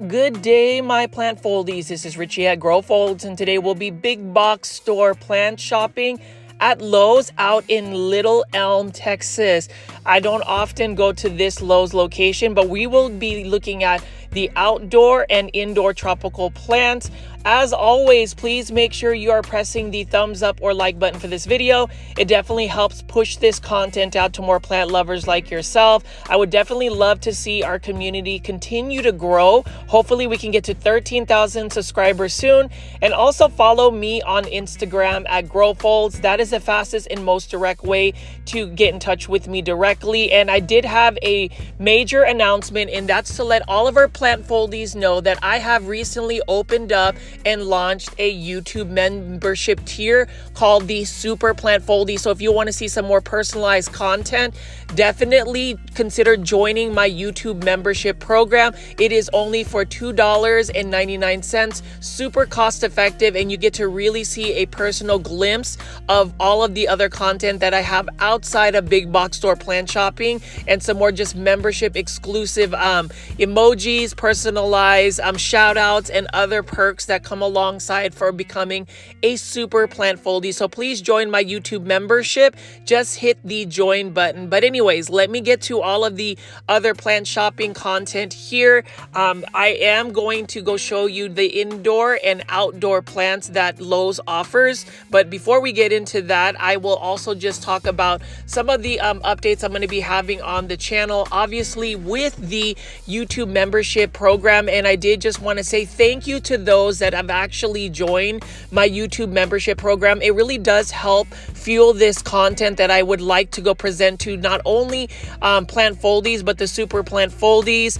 Good day, my plant foldies. This is Richie at Grow Folds, and today we'll be big box store plant shopping at Lowe's out in Little Elm, Texas. I don't often go to this Lowe's location, but we will be looking at the outdoor and indoor tropical plants. As always, please make sure you are pressing the thumbs up or like button for this video. It definitely helps push this content out to more plant lovers like yourself. I would definitely love to see our community continue to grow. Hopefully we can get to 13,000 subscribers soon. And also follow me on Instagram at Grow Folds. That is the fastest and most direct way to get in touch with me directly. And I did have a major announcement, and that's to let all of our plant foldies know that I have recently opened up and launched a YouTube membership tier called the Super Plant Foldy. So if you want to see some more personalized content, definitely consider joining my YouTube membership program. It is only for $2.99, super cost effective, and you get to really see a personal glimpse of all of the other content that I have outside of big box store plant shopping, and some more just membership exclusive emojis, personalized shout outs, and other perks that come alongside for becoming a super plant foldy. So please join my YouTube membership. Just hit the join button. But anyways, let me get to all of the other plant shopping content here. I am going to go show you the indoor and outdoor plants that Lowe's offers. But before we get into that, I will also just talk about some of the updates I'm going to be having on the channel, obviously with the YouTube membership program. And I did just want to say thank you to those that have actually joined my YouTube membership program. It really does help fuel this content that I would like to go present to not only plant foldies, but the super plant foldies.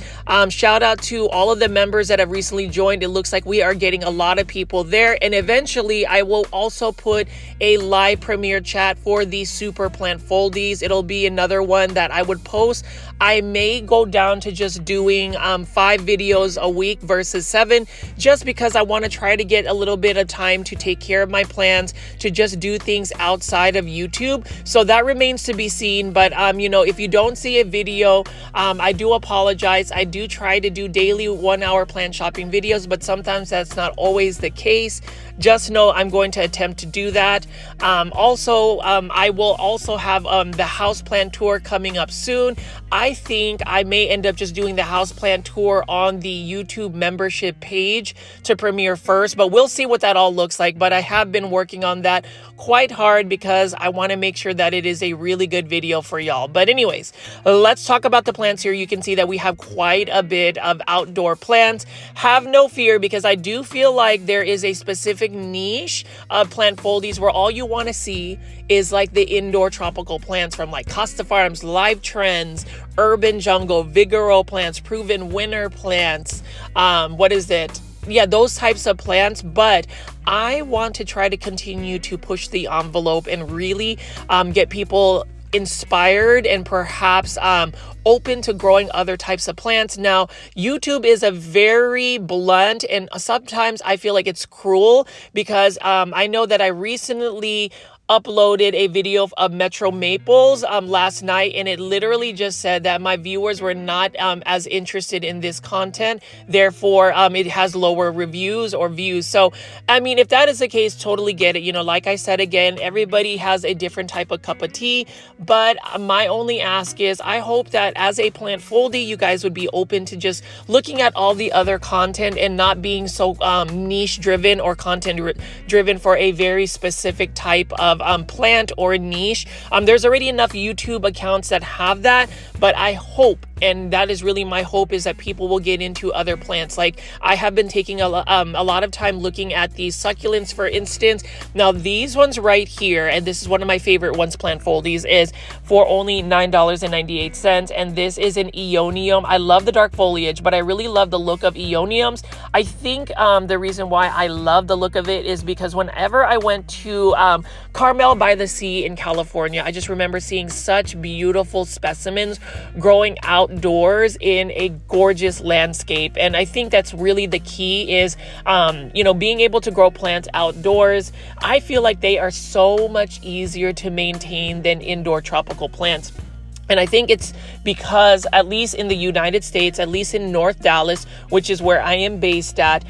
Shout out to all of the members that have recently joined. It looks like we are getting a lot of people there. And eventually I will also put a live premiere chat for the super plant foldies. It'll be another one that I would post. I may go down to just doing 5 videos a week versus 7, just because I want to try to get a little bit of time to take care of my plans, to just do things outside of YouTube. So that remains to be seen. But if you don't see a video, I do apologize. I do try to do daily 1-hour plant shopping videos, but sometimes that's not always the case. Just know I'm going to attempt to do that. I will also have the houseplant tour coming up soon. I think I may end up just doing the houseplant tour on the YouTube membership page to premiere first, but we'll see what that all looks like. But I have been working on that quite hard because I want to make sure that it is a really good video for y'all. But anyways, let's talk about the plants here. You can see that we have quite a bit of outdoor plants. Have no fear, because I do feel like there is a specific niche of plant foldies where all you want to see is like the indoor tropical plants from like Costa Farms, Live Trends, Urban Jungle, Vigoro plants, Proven Winter plants. Those types of plants. But I want to try to continue to push the envelope and really get people inspired and perhaps open to growing other types of plants. Now, YouTube is a very blunt, and sometimes I feel like it's cruel, because I know that I recently uploaded a video of Metro Maples last night, and it literally just said that my viewers were not as interested in this content, therefore it has lower reviews or views. So I mean, if that is the case, totally get it. Like I said, again, everybody has a different type of cup of tea, but my only ask is I hope that as a plant foldy, you guys would be open to just looking at all the other content and not being so niche driven or content driven for a very specific type of plant or niche. There's already enough YouTube accounts that have that, but I hope, and that is really my hope, is that people will get into other plants. Like I have been taking a lot of time looking at these succulents, for instance. Now these ones right here, and this is one of my favorite ones, plant foldies, is for only $9.98, and this is an Aeonium. I love the dark foliage, but I really love the look of Aeoniums. I think the reason why I love the look of it is because whenever I went to Carmel by the Sea in California, I just remember seeing such beautiful specimens growing outdoors in a gorgeous landscape. And I think that's really the key is, being able to grow plants outdoors. I feel like they are so much easier to maintain than indoor tropical plants. And I think it's because, at least in the United States, at least in North Dallas, which is where I am based at,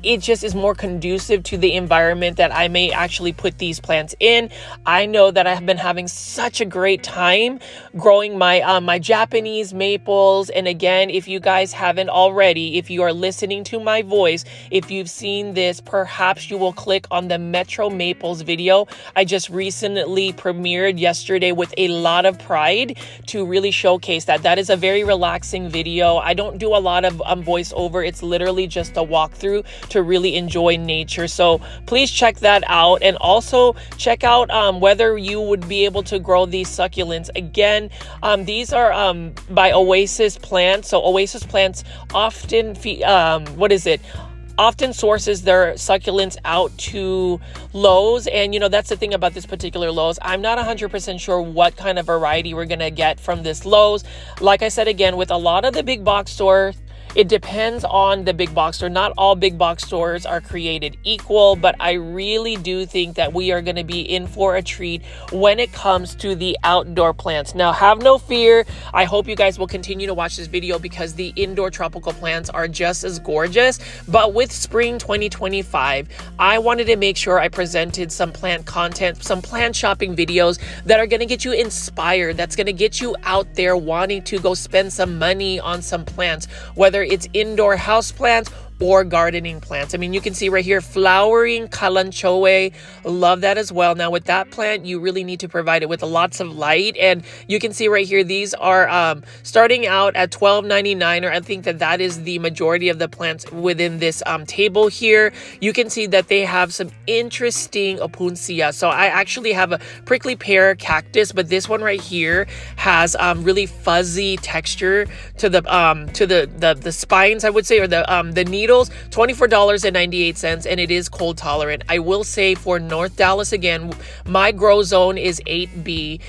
it just is more conducive to the environment that I may actually put these plants in. I know that I have been having such a great time growing my Japanese maples. And again, if you guys haven't already, if you are listening to my voice, if you've seen this, perhaps you will click on the Metro Maples video I just recently premiered yesterday with a lot of pride to really showcase that. That is a very relaxing video. I don't do a lot of voiceover. It's literally just a walkthrough to really enjoy nature. So please check that out, and also check out whether you would be able to grow these succulents. Again, these are by Oasis Plants. So Oasis Plants often often sources their succulents out to Lowe's. And that's the thing about this particular Lowe's. I'm not 100% sure what kind of variety we're gonna get from this Lowe's. Like I said, again, with a lot of the big box stores, it depends on the big box store. Not all big box stores are created equal, but I really do think that we are going to be in for a treat when it comes to the outdoor plants. Now, have no fear. I hope you guys will continue to watch this video because the indoor tropical plants are just as gorgeous. But with spring 2025, I wanted to make sure I presented some plant content, some plant shopping videos that are going to get you inspired, that's going to get you out there wanting to go spend some money on some plants, whether it's indoor house plants or gardening plants. I mean, you can see right here, flowering kalanchoe. Love that as well. Now with that plant, you really need to provide it with lots of light. And you can see right here, these are starting out at $12.99, or I think that is the majority of the plants within this table here. You can see that they have some interesting opuncia. So I actually have a prickly pear cactus, but this one right here has really fuzzy texture to the spines, I would say, or the needles. $24.98, and it is cold tolerant. I will say for North Dallas, again, my grow zone is 8B.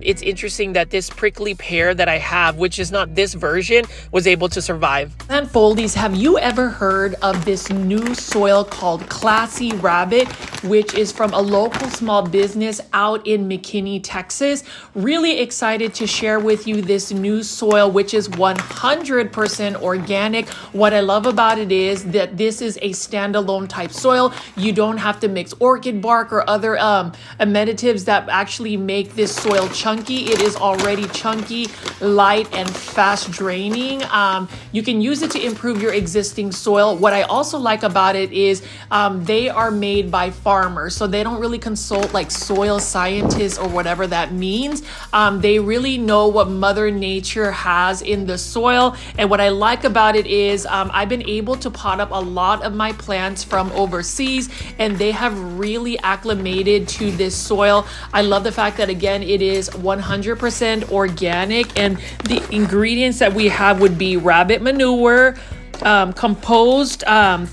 It's interesting that this prickly pear that I have, which is not this version, was able to survive. And Foldies, have you ever heard of this new soil called Classy Rabbit, which is from a local small business out in McKinney, Texas? Really excited to share with you this new soil, which is 100% organic. What I love about it is that this is a standalone type soil. You don't have to mix orchid bark or other amenities that actually make this soil chunky. It is already chunky, light, and fast draining. You can use it to improve your existing soil. What I also like about it is they are made by farmers, so they don't really consult like soil scientists or whatever that means. They really know what Mother Nature has in the soil. And what I like about it is I've been able to pot up a lot of my plants from overseas, and they have really acclimated to this soil. I love the fact that, again, it is 100% organic, and the ingredients that we have would be rabbit manure, composed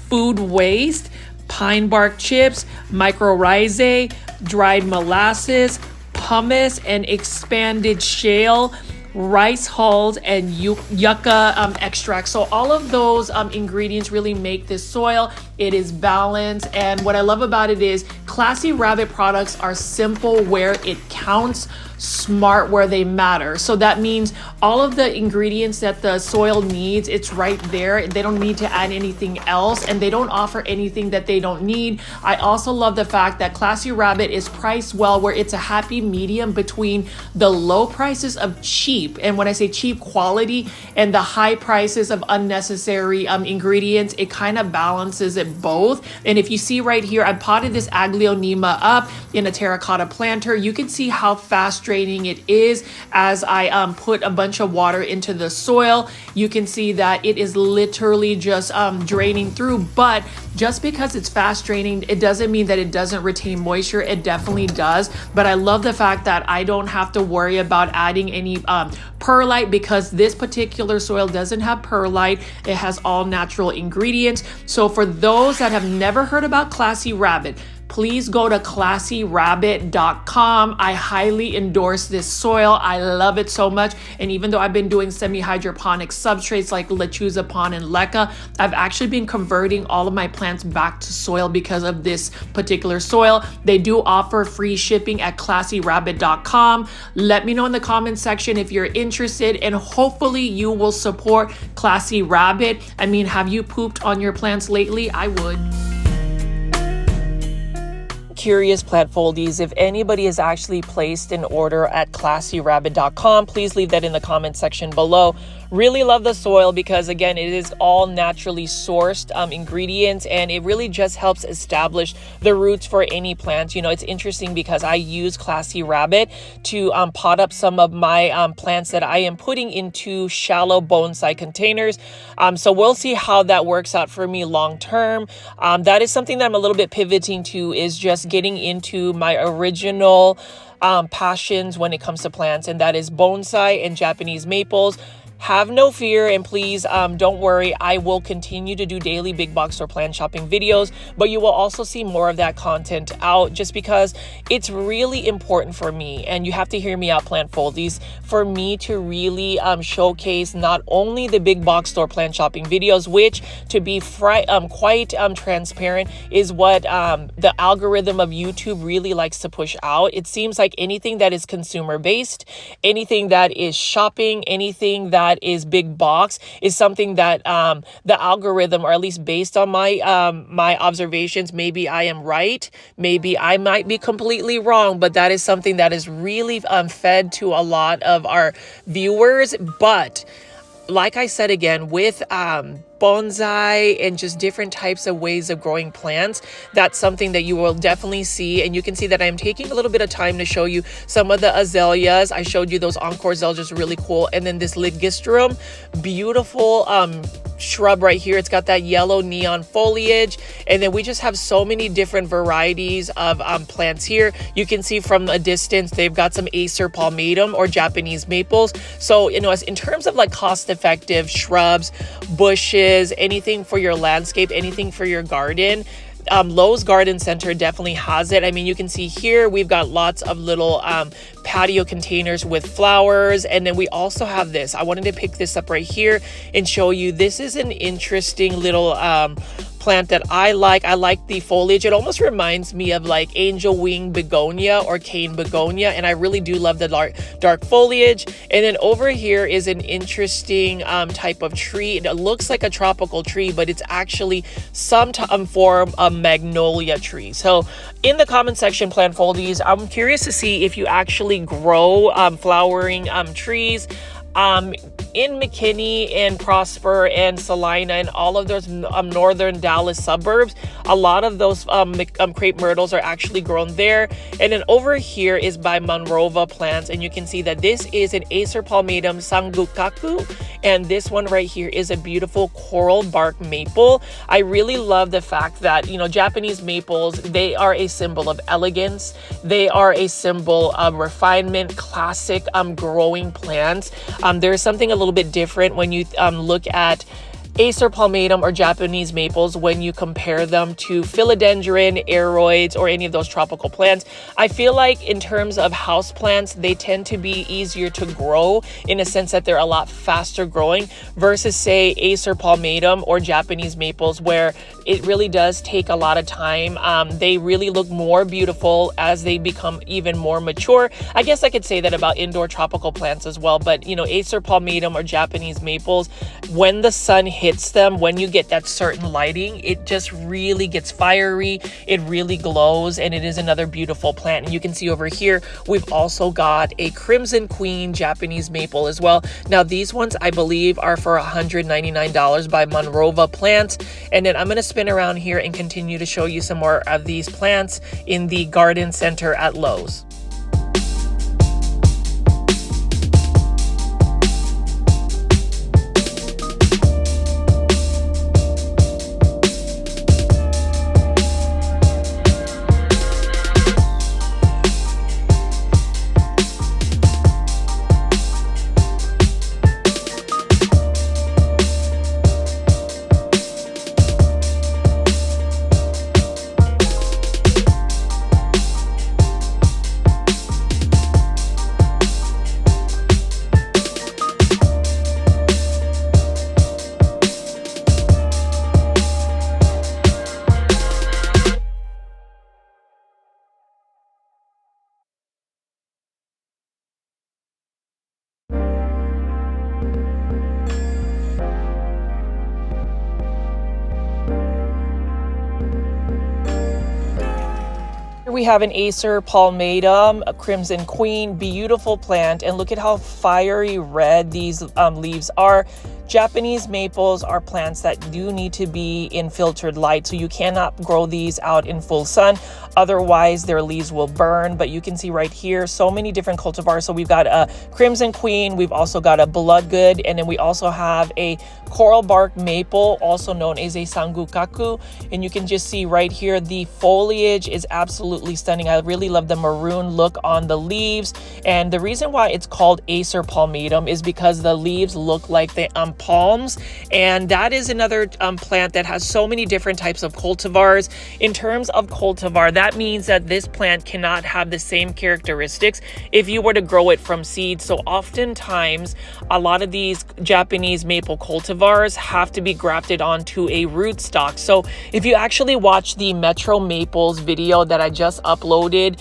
food waste, pine bark chips, mycorrhizae, dried molasses, pumice, and expanded shale, rice hulls, and yucca extract. So all of those ingredients really make this soil. It is balanced, and what I love about it is Classy Rabbit products are simple where it counts, smart where they matter. So that means all of the ingredients that the soil needs, it's right there. They don't need to add anything else, and they don't offer anything that they don't need. I also love the fact that Classy Rabbit is priced well, where it's a happy medium between the low prices of cheap, and when I say cheap, quality, and the high prices of unnecessary ingredients. It kind of balances it both. And if you see right here, I potted this Aglaonema up in a terracotta planter. You can see how fast draining it is as I put a bunch of water into the soil. You can see that it is literally just draining through, but just because it's fast draining, it doesn't mean that it doesn't retain moisture. It definitely does. But I love the fact that I don't have to worry about adding any perlite, because this particular soil doesn't have perlite. It has all natural ingredients. So for those that have never heard about Classy Rabbit, please go to classyrabbit.com. I highly endorse this soil. I love it so much. And even though I've been doing semi-hydroponic substrates like Lechuza Pond and Leca, I've actually been converting all of my plants back to soil because of this particular soil. They do offer free shipping at classyrabbit.com. Let me know in the comment section if you're interested, and hopefully you will support Classy Rabbit. I mean, have you pooped on your plants lately? I would. Curious plant foldies, if anybody has actually placed an order at classyrabbit.com, please leave that in the comment section below. Really love the soil because, again, it is all naturally sourced ingredients, and it really just helps establish the roots for any plant. You know, it's interesting because I use Classy Rabbit to pot up some of my plants that I am putting into shallow bonsai containers. So we'll see how that works out for me long term. That is something that I'm a little bit pivoting to, is just getting into my original passions when it comes to plants, and that is bonsai and Japanese maples. Have no fear, and please don't worry, I will continue to do daily big box store plant shopping videos, but you will also see more of that content out, just because it's really important for me, and you have to hear me out, plant foldies, for me to really showcase not only the big box store plant shopping videos, which, to be quite transparent, is what the algorithm of YouTube really likes to push out. It seems like anything that is consumer based, anything that is shopping, anything that is big box is something that the algorithm, or at least based on my my observations, maybe I am right, maybe I might be completely wrong, but that is something that is really fed to a lot of our viewers. But like I said, again, with bonsai and just different types of ways of growing plants, that's something that you will definitely see. And you can see that I'm taking a little bit of time to show you some of the azaleas. I showed you those encore azaleas, really cool. And then this ligustrum, beautiful shrub right here. It's got that yellow neon foliage. And then we just have so many different varieties of plants here. You can see from a distance, they've got some Acer palmatum or Japanese maples. So, you know, as in terms of like cost effective shrubs, bushes, anything for your landscape, anything for your garden, Lowe's Garden Center definitely has it. I mean, you can see here we've got lots of little patio containers with flowers, and then we also have this. I wanted to pick this up right here and show you. This is an interesting little plant that I like. I like the foliage. It almost reminds me of like angel wing begonia or cane begonia, and I really do love the dark foliage. And then over here is an interesting type of tree. It looks like a tropical tree, but it's actually some form of magnolia tree. So in the comment section, plant foldies, I'm curious to see if you actually grow flowering trees in McKinney and Prosper and Salina and all of those northern Dallas suburbs. A lot of those crepe myrtles are actually grown there. And then over here is by Monrova Plants, and you can see that this is an Acer palmatum sangukaku, and this one right here is a beautiful coral bark maple. I really love the fact that, you know, Japanese maples, they are a symbol of elegance. They are a symbol of refinement, classic growing plants. There's something a little bit different when you look at Acer palmatum or Japanese maples when you compare them to philodendron, aroids, or any of those tropical plants. I feel like in terms of house plants, they tend to be easier to grow in a sense that they're a lot faster growing versus, say, Acer palmatum or Japanese maples, where it really does take a lot of time. They really look more beautiful as they become even more mature. I guess I could say that about indoor tropical plants as well, but you know, Acer palmatum or Japanese maples, when the sun hits them, when you get that certain lighting, it just really gets fiery, it really glows, and it is another beautiful plant. And you can see over here we've also got a Crimson Queen Japanese maple as well. Now these ones I believe are for $199 by Monrova Plants. And then I'm going to spin around here and continue to show you some more of these plants in the garden center at Lowe's. we have an Acer palmatum, a crimson queen, beautiful plant, and look at how fiery red these leaves are. Japanese maples are plants that do need to be in filtered light, so you cannot grow these out in full sun, otherwise their leaves will burn. But you can see right here so many different cultivars. So we've got a crimson queen, we've also got a bloodgood, and then we also have a coral bark maple, also known as a sangukaku. And you can just see right here the foliage is absolutely stunning. I really love the maroon look on the leaves, and the reason why it's called Acer palmatum is because the leaves look like the palms, and that is another plant that has so many different types of cultivars. In terms of cultivar, that means that this plant cannot have the same characteristics if you were to grow it from seed. So oftentimes a lot of these Japanese maple cultivars have to be grafted onto a rootstock. So if you actually watch the Metro Maples video that I just uploaded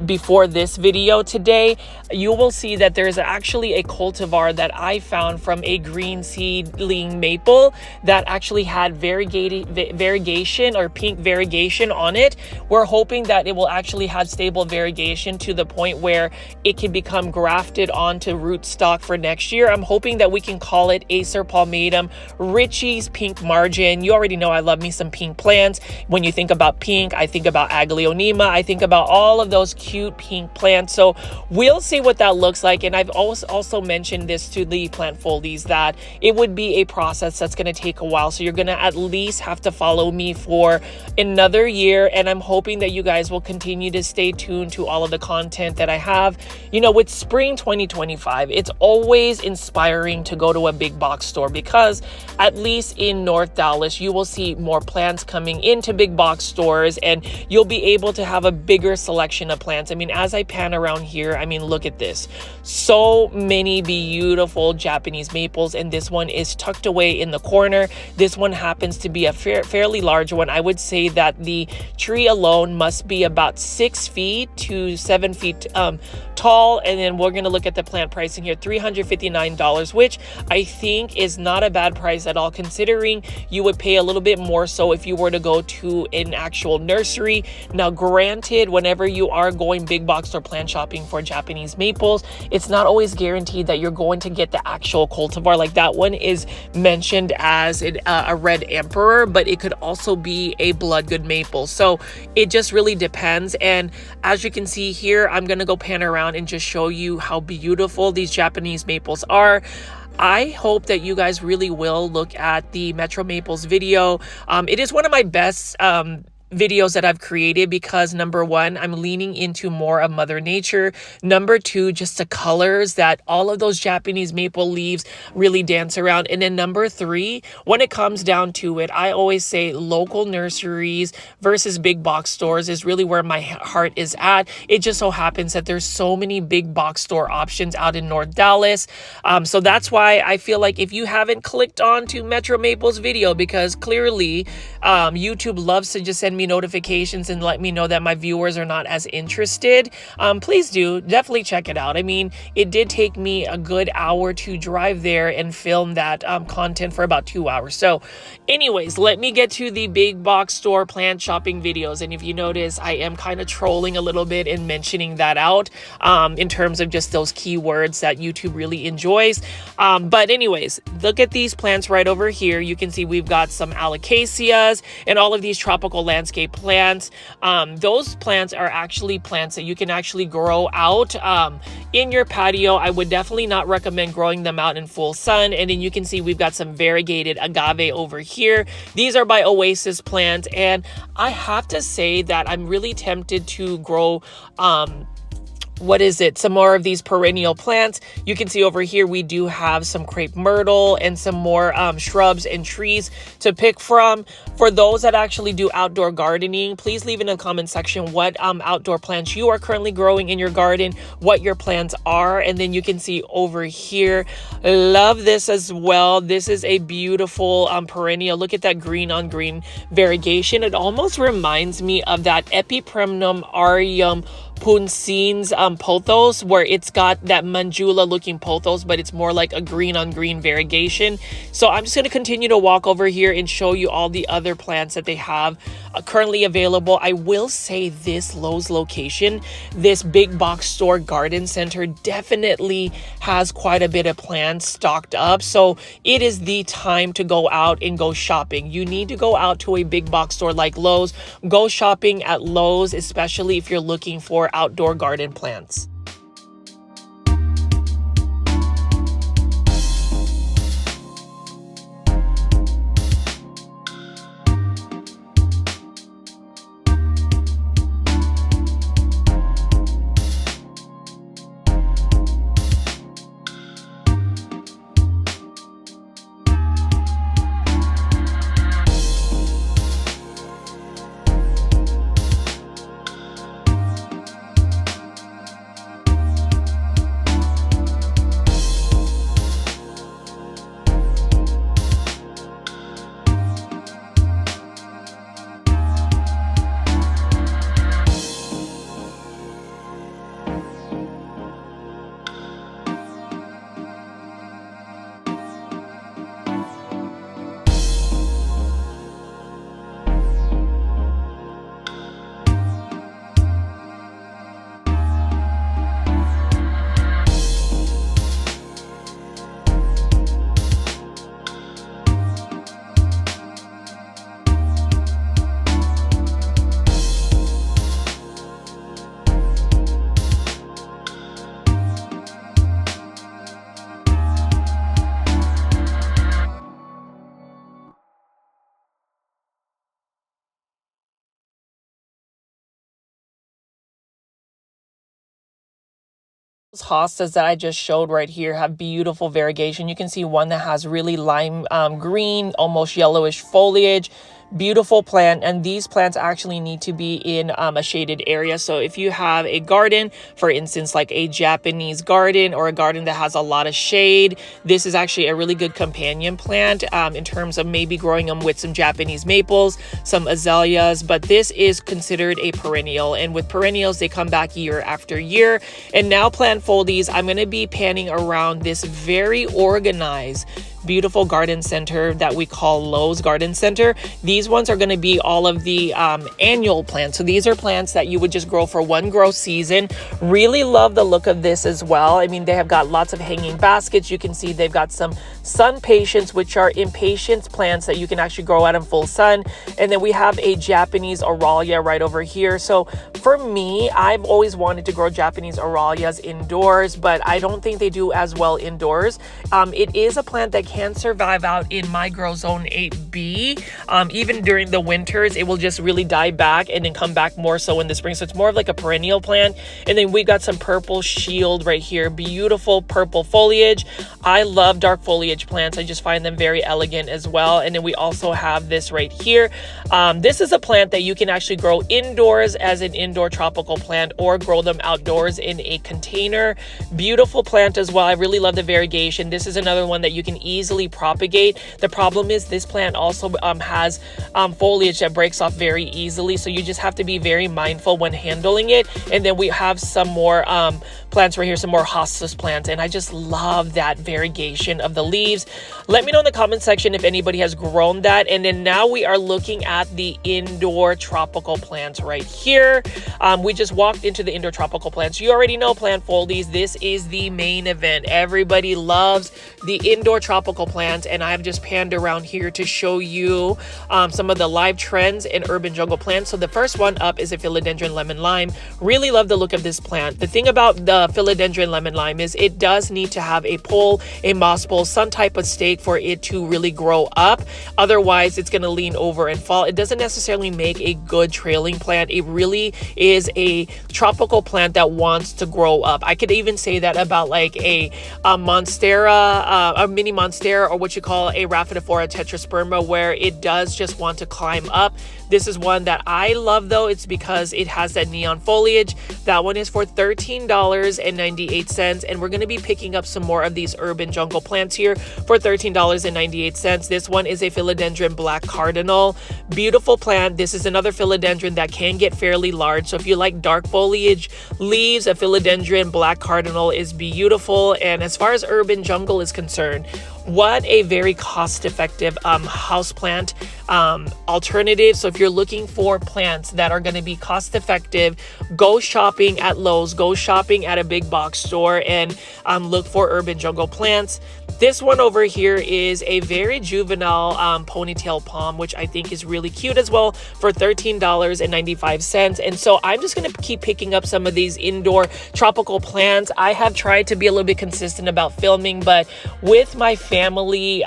before this video today, you will see that there's actually a cultivar that I found from a green seedling maple that actually had variegation or pink variegation on it. We're hoping that it will actually have stable variegation to the point where it can become grafted onto rootstock for next year. I'm hoping that we can call it Acer palmatum Richie's pink margin. You already know I love me some pink plants. When you think about pink, I think about aglaonema. I think about all of those cute pink plants. So we'll see what that looks like. And I've also mentioned this to the plant foldies that it would be a process that's going to take a while. So you're going to at least have to follow me for another year. And I'm hoping that you guys will continue to stay tuned to all of the content that I have. You know, with spring 2025, it's always inspiring to go to a big box store because at least in North Dallas, you will see more plants coming into big box stores and you'll be able to have a bigger selection of plants. I mean, as I pan around here, I mean, look at this. So many beautiful Japanese maples, and this one is tucked away in the corner. This one happens to be a fairly large one. I would say that the tree alone must be about 6 feet to 7 feet tall. And then we're going to look at the plant pricing here, $359, which I think is not a bad price at all, considering you would pay a little bit more so if you were to go to an actual nursery. Now, granted, whenever you are going big box store plant shopping for Japanese maples, it's not always guaranteed that you're going to get the actual cultivar. Like that one is mentioned as a red emperor, but it could also be a bloodgood maple. So it just really depends. And as you can see here, I'm going to go pan around and just show you how beautiful these Japanese maples are. I hope that you guys really will look at the Metro Maples video. It is one of my best videos that I've created because number one, I'm leaning into more of Mother Nature. Number two, just the colors that all of those Japanese maple leaves really dance around. And then number three, when it comes down to it, I always say local nurseries versus big box stores is really where my heart is at. It just so happens that there's so many big box store options out in North Dallas. So that's why I feel like if you haven't clicked on to Metro Maples video, because clearly YouTube loves to just send me notifications and let me know that my viewers are not as interested, please do definitely check it out. I mean, it did take me a good hour to drive there and film that content for about 2 hours. So anyways, let me get to the big box store plant shopping videos. And if you notice, I am kind of trolling a little bit and mentioning that out in terms of just those keywords that YouTube really enjoys. But anyways, look at these plants right over here. You can see we've got some alocasias and all of these tropical landscape plants. Those plants are actually plants that you can actually grow out in your patio. I would definitely not recommend growing them out in full sun. And then you can see we've got some variegated agave over here. These are by Oasis Plants, and I have to say that I'm really tempted to grow some more of these perennial plants. You can see over here we do have some crepe myrtle and some more shrubs and trees to pick from. For those that actually do outdoor gardening, please leave in the comment section what outdoor plants you are currently growing in your garden, what your plans are. And then you can see over here, love this as well. This is a beautiful perennial. Look at that green on green variegation. It almost reminds me of that Epipremnum aureum Punsin's pothos, where it's got that Manjula looking pothos, but it's more like a green on green variegation. So I'm just going to continue to walk over here and show you all the other plants that they have currently available. I will say this Lowe's location, this big box store garden center, definitely has quite a bit of plants stocked up. So it is the time to go out and go shopping. You need to go out to a big box store like Lowe's. Go shopping at Lowe's, especially if you're looking for outdoor garden plants. Those hostas that I just showed right here have beautiful variegation. You can see one that has really lime green, almost yellowish foliage. Beautiful plant, and these plants actually need to be in a shaded area. So if you have a garden, for instance, like a Japanese garden or a garden that has a lot of shade, this is actually a really good companion plant in terms of maybe growing them with some Japanese maples, some azaleas, but this is considered a perennial, and with perennials they come back year after year. And now plant foldies, I'm going to be panning around this very organized beautiful garden center that we call Lowe's Garden Center. These ones are going to be all of the annual plants. So these are plants that you would just grow for one grow season. Really love the look of this as well. I mean, they have got lots of hanging baskets. You can see they've got some sun patience, which are impatiens plants that you can actually grow out in full sun. And then we have a Japanese Aralia right over here. So for me, I've always wanted to grow Japanese Aralias indoors, but I don't think they do as well indoors. It is a plant that can survive out in my grow zone 8B. Even during the winters, it will just really die back and then come back more so in the spring. So it's more of like a perennial plant. And then we got some purple shield right here. Beautiful purple foliage. I love dark foliage plants. I just find them very elegant as well. And then we also have this right here. This is a plant that you can actually grow indoors as an indoor tropical plant or grow them outdoors in a container. Beautiful plant as well. I really love the variegation. This is another one that you can easily propagate. The problem is this plant also has foliage that breaks off very easily, so you just have to be very mindful when handling it. And then we have some more plants right here, some more hostas plants, and I just love that variegation of the leaves. Let me know in the comment section if anybody has grown that. And then now we are looking at the indoor tropical plants right here. We just walked into the indoor tropical plants. You already know plant foldies. This is the main event. Everybody loves the indoor tropical plants, and I've just panned around here to show you some of the live trends in urban jungle plants. So the first one up is a philodendron lemon lime. Really love the look of this plant. The thing about the philodendron lemon lime is it does need to have a pole, a moss pole, some type of stake for it to really grow up. Otherwise, it's going to lean over and fall. It doesn't necessarily make a good trailing plant. It really is a tropical plant that wants to grow up. I could even say that about like a monstera, a mini monstera, or what you call a Rhaphidophora tetrasperma, where it does just want to climb up. This is one that I love though. It's because it has that neon foliage. That one is for $13.98, and we're going to be picking up some more of these urban jungle plants here for $13.98. This one is a philodendron black cardinal. Beautiful plant. This is another philodendron that can get fairly large. So if you like dark foliage leaves, a philodendron black cardinal is beautiful. And as far as urban jungle is concerned, what a very cost-effective houseplant alternative. So if you're looking for plants that are going to be cost-effective, go shopping at Lowe's, go shopping at a big box store, and look for urban jungle plants. This one over here is a very juvenile ponytail palm, which I think is really cute as well, for $13.95. And so I'm just going to keep picking up some of these indoor tropical plants. I have tried to be a little bit consistent about filming, but with my family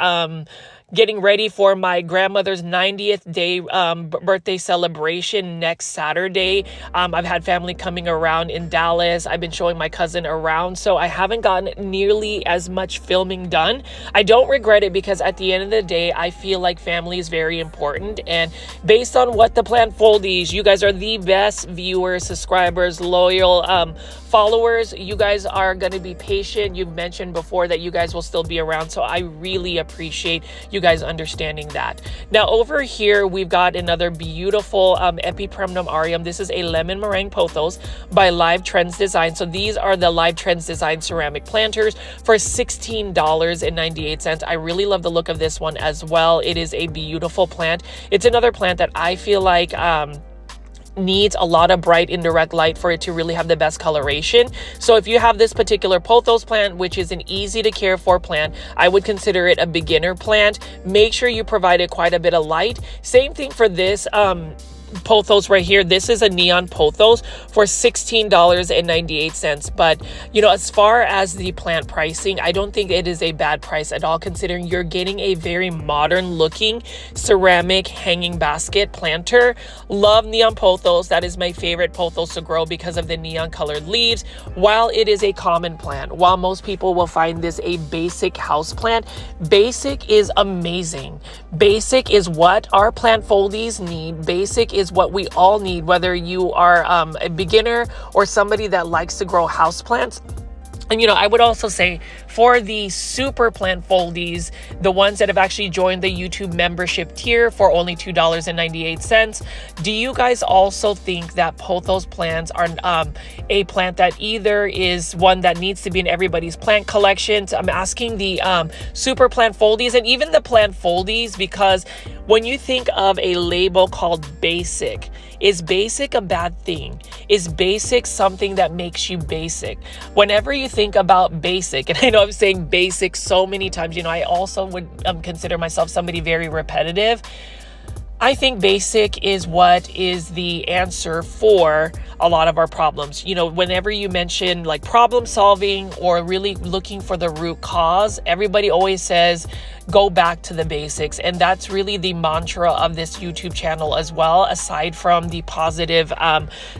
getting ready for my grandmother's 90th day birthday celebration next Saturday. I've had family coming around in Dallas. I've been showing my cousin around, so I haven't gotten nearly as much filming done. I don't regret it, because at the end of the day, I feel like family is very important. And based on what the plant foldies, you guys are the best viewers, subscribers, loyal followers. You guys are going to be patient. You've mentioned before that you guys will still be around, so I really appreciate you guys understanding that. Now over here we've got another beautiful Epipremnum aureum. This is a lemon meringue pothos by Live Trends Design. So these are the Live Trends Design ceramic planters for $16.98. I really love the look of this one as well. It is a beautiful plant. It's another plant that I feel like needs a lot of bright indirect light for it to really have the best coloration. So if you have this particular pothos plant, which is an easy to care for plant, I would consider it a beginner plant. Make sure you provide it quite a bit of light. Same thing for this pothos right here. This is a neon pothos for $16.98. But you know, as far as the plant pricing, I don't think it is a bad price at all, considering you're getting a very modern looking ceramic hanging basket planter. Love neon pothos. That is my favorite pothos to grow because of the neon colored leaves. While it is a common plant, while most people will find this a basic house plant, basic is amazing. Basic is what our plant foldies need. Basic is what we all need, whether you are a beginner or somebody that likes to grow houseplants. And, you know, I would also say for the super plant foldies, the ones that have actually joined the YouTube membership tier for only $2.98, do you guys also think that pothos plants are a plant that either is one that needs to be in everybody's plant collections? I'm asking the super plant foldies and even the plant foldies, because when you think of a label called basic, is basic a bad thing? Is basic something that makes you basic? Whenever you think about basic, and I know I'm saying basic so many times, you know, I also would consider myself somebody very repetitive. I think basic is what is the answer for a lot of our problems. You know, whenever you mention like problem solving or really looking for the root cause, everybody always says, go back to the basics. And that's really the mantra of this YouTube channel as well. Aside from the positive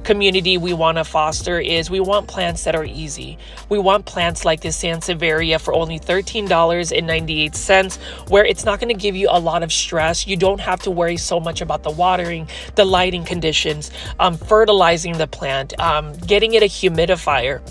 community we want to foster, is we want plants that are easy. We want plants like this Sansevieria for only $13.98, where it's not going to give you a lot of stress. You don't have to worry so much about the watering, the lighting conditions, fertilizing the plant, getting it a humidifier.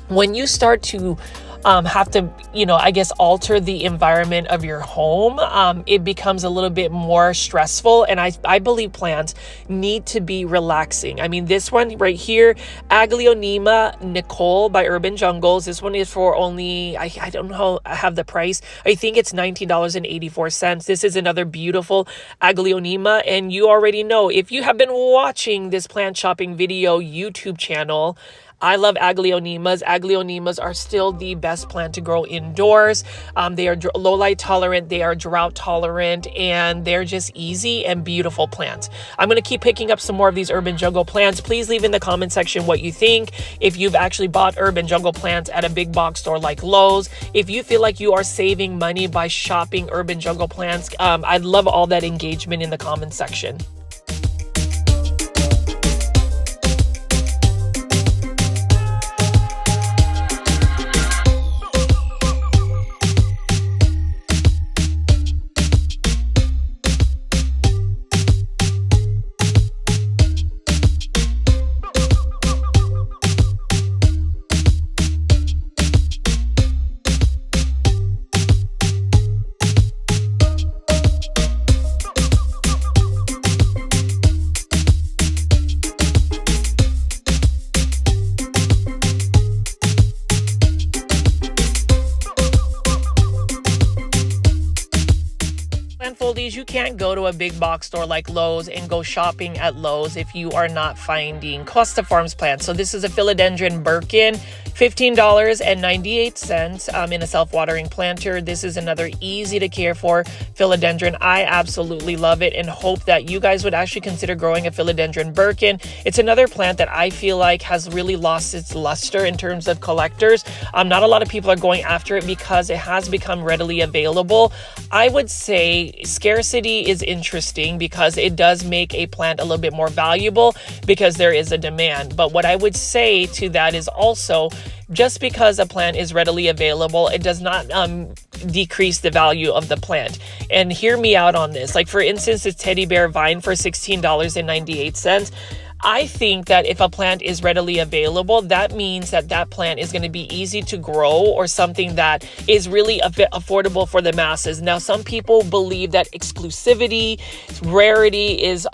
When you start to have to, you know, I guess alter the environment of your home, it becomes a little bit more stressful. And I believe plants need to be relaxing. I mean, this one right here, Aglaonema Nicole by Urban Jungles. This one is for only, I don't know, I have the price. I think it's $19.84. This is another beautiful Aglaonema. And you already know, if you have been watching this plant shopping video YouTube channel, I love Aglaonemas. Aglaonemas are still the best plant to grow indoors. They are low light tolerant, they are drought tolerant, and they're just easy and beautiful plants. I'm going to keep picking up some more of these urban jungle plants. Please leave in the comment section what you think. If you've actually bought urban jungle plants at a big box store like Lowe's, if you feel like you are saving money by shopping urban jungle plants, I'd love all that engagement in the comment section. foldies, you can't go to a big box store like Lowe's and go shopping at Lowe's if you are not finding Costa Farms plants. So this is a philodendron Birkin, $15.98 in a self-watering planter. This is another easy to care for philodendron. I absolutely love it and hope that you guys would actually consider growing a philodendron Birkin. It's another plant that I feel like has really lost its luster in terms of collectors. Not a lot of people are going after it because it has become readily available. I would say scarcity is interesting because it does make a plant a little bit more valuable because there is a demand. But what I would say to that is also, just because a plant is readily available, it does not decrease the value of the plant. And hear me out on this. Like, for instance, this teddy bear vine for $16.98. I think that if a plant is readily available, that means that that plant is going to be easy to grow or something that is really affordable for the masses. Now, some people believe that exclusivity, rarity is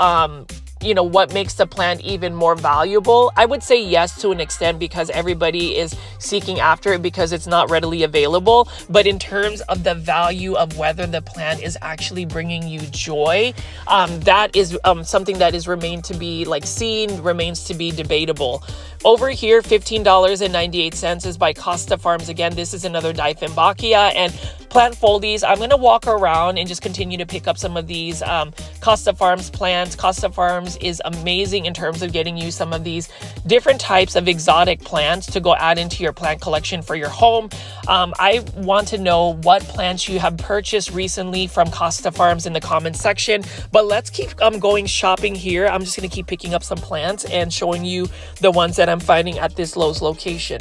what makes the plant even more valuable. I would say yes to an extent because everybody is seeking after it because it's not readily available. But in terms of the value of whether the plant is actually bringing you joy, that is something that is remains to be debatable. Over here, $15.98 is by Costa Farms. Again, this is another Dieffenbachia and plant foldies. I'm going to walk around and just continue to pick up some of these Costa Farms plants. Costa Farms is amazing in terms of getting you some of these different types of exotic plants to go add into your plant collection for your home. I want to know what plants you have purchased recently from Costa Farms in the comments section. But let's keep going shopping here. I'm just going to keep picking up some plants and showing you the ones that I'm finding at this Lowe's location.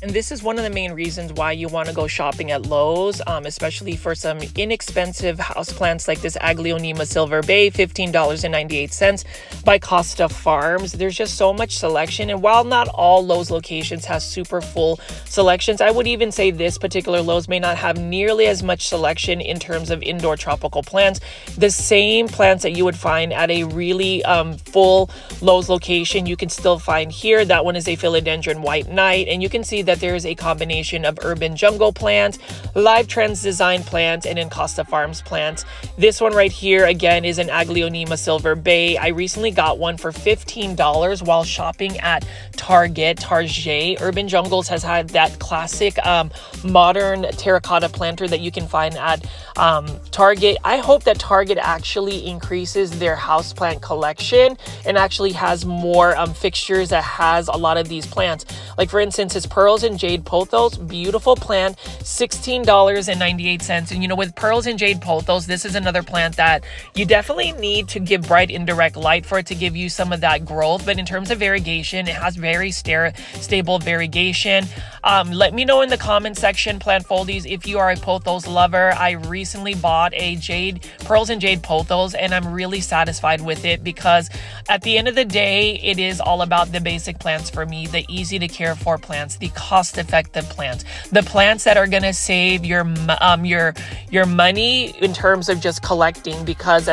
And this is one of the main reasons why you want to go shopping at Lowe's, especially for some inexpensive houseplants like this Aglaonema Silver Bay, $15.98 by Costa Farms. There's just so much selection. And while not all Lowe's locations has super full selections, I would even say this particular Lowe's may not have nearly as much selection in terms of indoor tropical plants. The same plants that you would find at a really full Lowe's location, you can still find here. That one is a Philodendron White Knight, and you can see that there is a combination of urban jungle plants, Live Trends design plants, and then Costa Farms plants. This one right here, again, is an Aglaonema Silver Bay. I recently got one for $15 while shopping at Target. Urban Jungles has had that classic modern terracotta planter that you can find at Target. I hope that Target actually increases their houseplant collection and actually has more fixtures that has a lot of these plants. Like, for instance, his Pearl Pearls and Jade Pothos. Beautiful plant, $16.98. And with Pearls and Jade Pothos, this is another plant that you definitely need to give bright indirect light for it to give you some of that growth. But in terms of variegation, it has very stable variegation. Let me know in the comment section, plant foldies, if you are a pothos lover. I recently bought a Pearls and Jade Pothos, and I'm really satisfied with it because at the end of the day, it is all about the basic plants for me, the easy to care for plants, the cost-effective plants, the plants that are going to save your money in terms of just collecting, because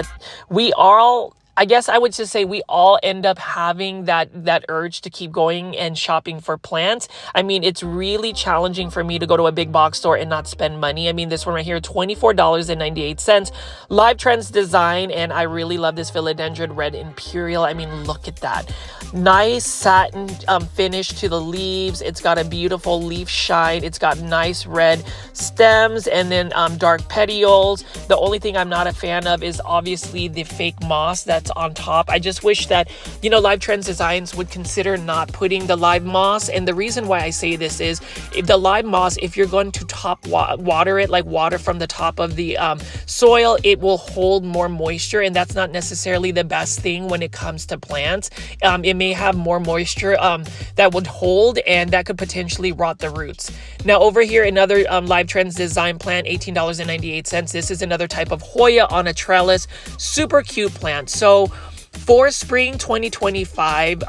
I guess I would just say we all end up having that urge to keep going and shopping for plants. I mean, it's really challenging for me to go to a big box store and not spend money. I mean, this one right here, $24.98. Live Trends design, and I really love this Philodendron Red Imperial. I mean, look at that. Nice satin finish to the leaves. It's got a beautiful leaf shine. It's got nice red stems and then dark petioles. The only thing I'm not a fan of is obviously the fake moss that's on top. I just wish that, Live Trends Designs would consider not putting the live moss. And the reason why I say this is if the live moss, if you're going to top water it, like water from the top of the soil, it will hold more moisture. And that's not necessarily the best thing when it comes to plants. It may have more moisture that would hold, and that could potentially rot the roots. Now over here, another Live Trends Design plant, $18.98. This is another type of Hoya on a trellis. Super cute plant. So for spring 2025,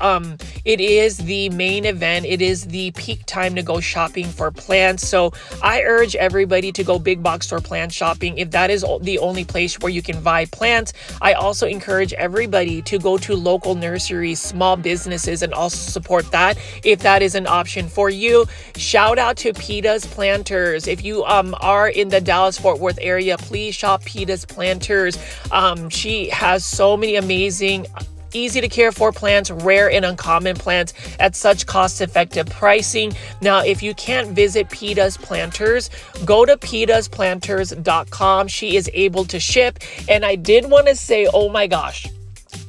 it is the main event. It is the peak time to go shopping for plants. So I urge everybody to go big box store plant shopping if that is the only place where you can buy plants. I also encourage everybody to go to local nurseries, small businesses, and also support that if that is an option for you. Shout out to PETA's Planters. If you are in the Dallas-Fort Worth area, please shop PETA's Planters. She has so many amazing easy to care for plants, rare and uncommon plants at such cost-effective pricing. Now, if you can't visit PETA's Planters, go to petasplanters.com. She is able to ship. And I did want to say, oh my gosh,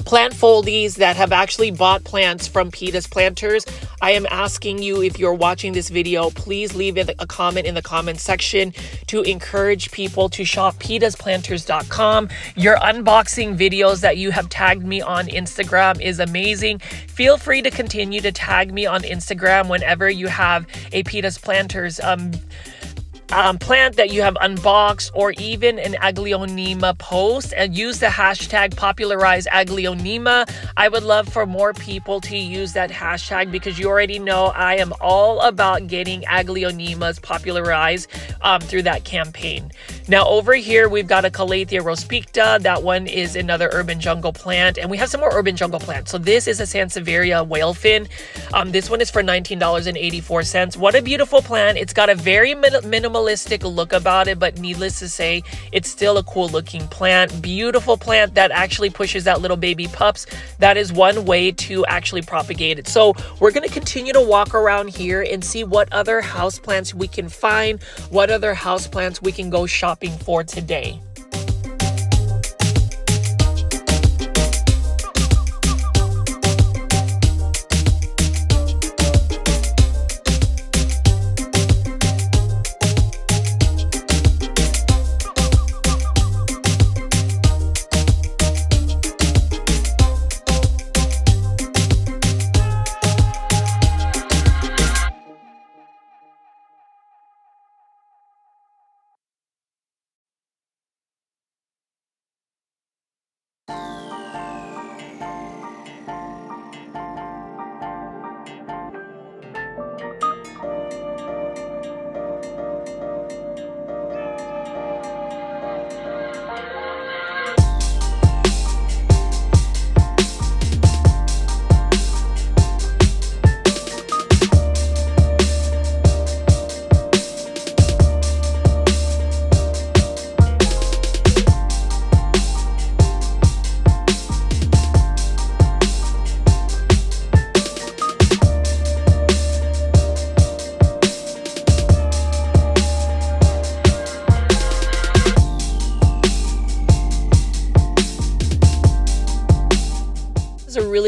plant foldies that have actually bought plants from PETA's Planters, I am asking you, if you're watching this video, please leave a comment in the comment section to encourage people to shop petasplanters.com. Your unboxing videos that you have tagged me on Instagram is amazing. Feel free to continue to tag me on Instagram whenever you have a PETA's Planters plant that you have unboxed, or even an Aglaonema post, and use the hashtag popularize Aglaonema. I would love for more people to use that hashtag because you already know I am all about getting Aglaonemas popularized through that campaign. Now over here, we've got a Calathea rospicta. That one is another urban jungle plant, and we have some more urban jungle plants. So this is a Sansevieria whalefin. This one is for $19.84. What a beautiful plant. It's got a very minimal look about it, but needless to say, it's still a cool looking plant. Beautiful plant that actually pushes out little baby pups. That is one way to actually propagate it. So we're going to continue to walk around here and see what other houseplants we can find, what other houseplants we can go shopping for today.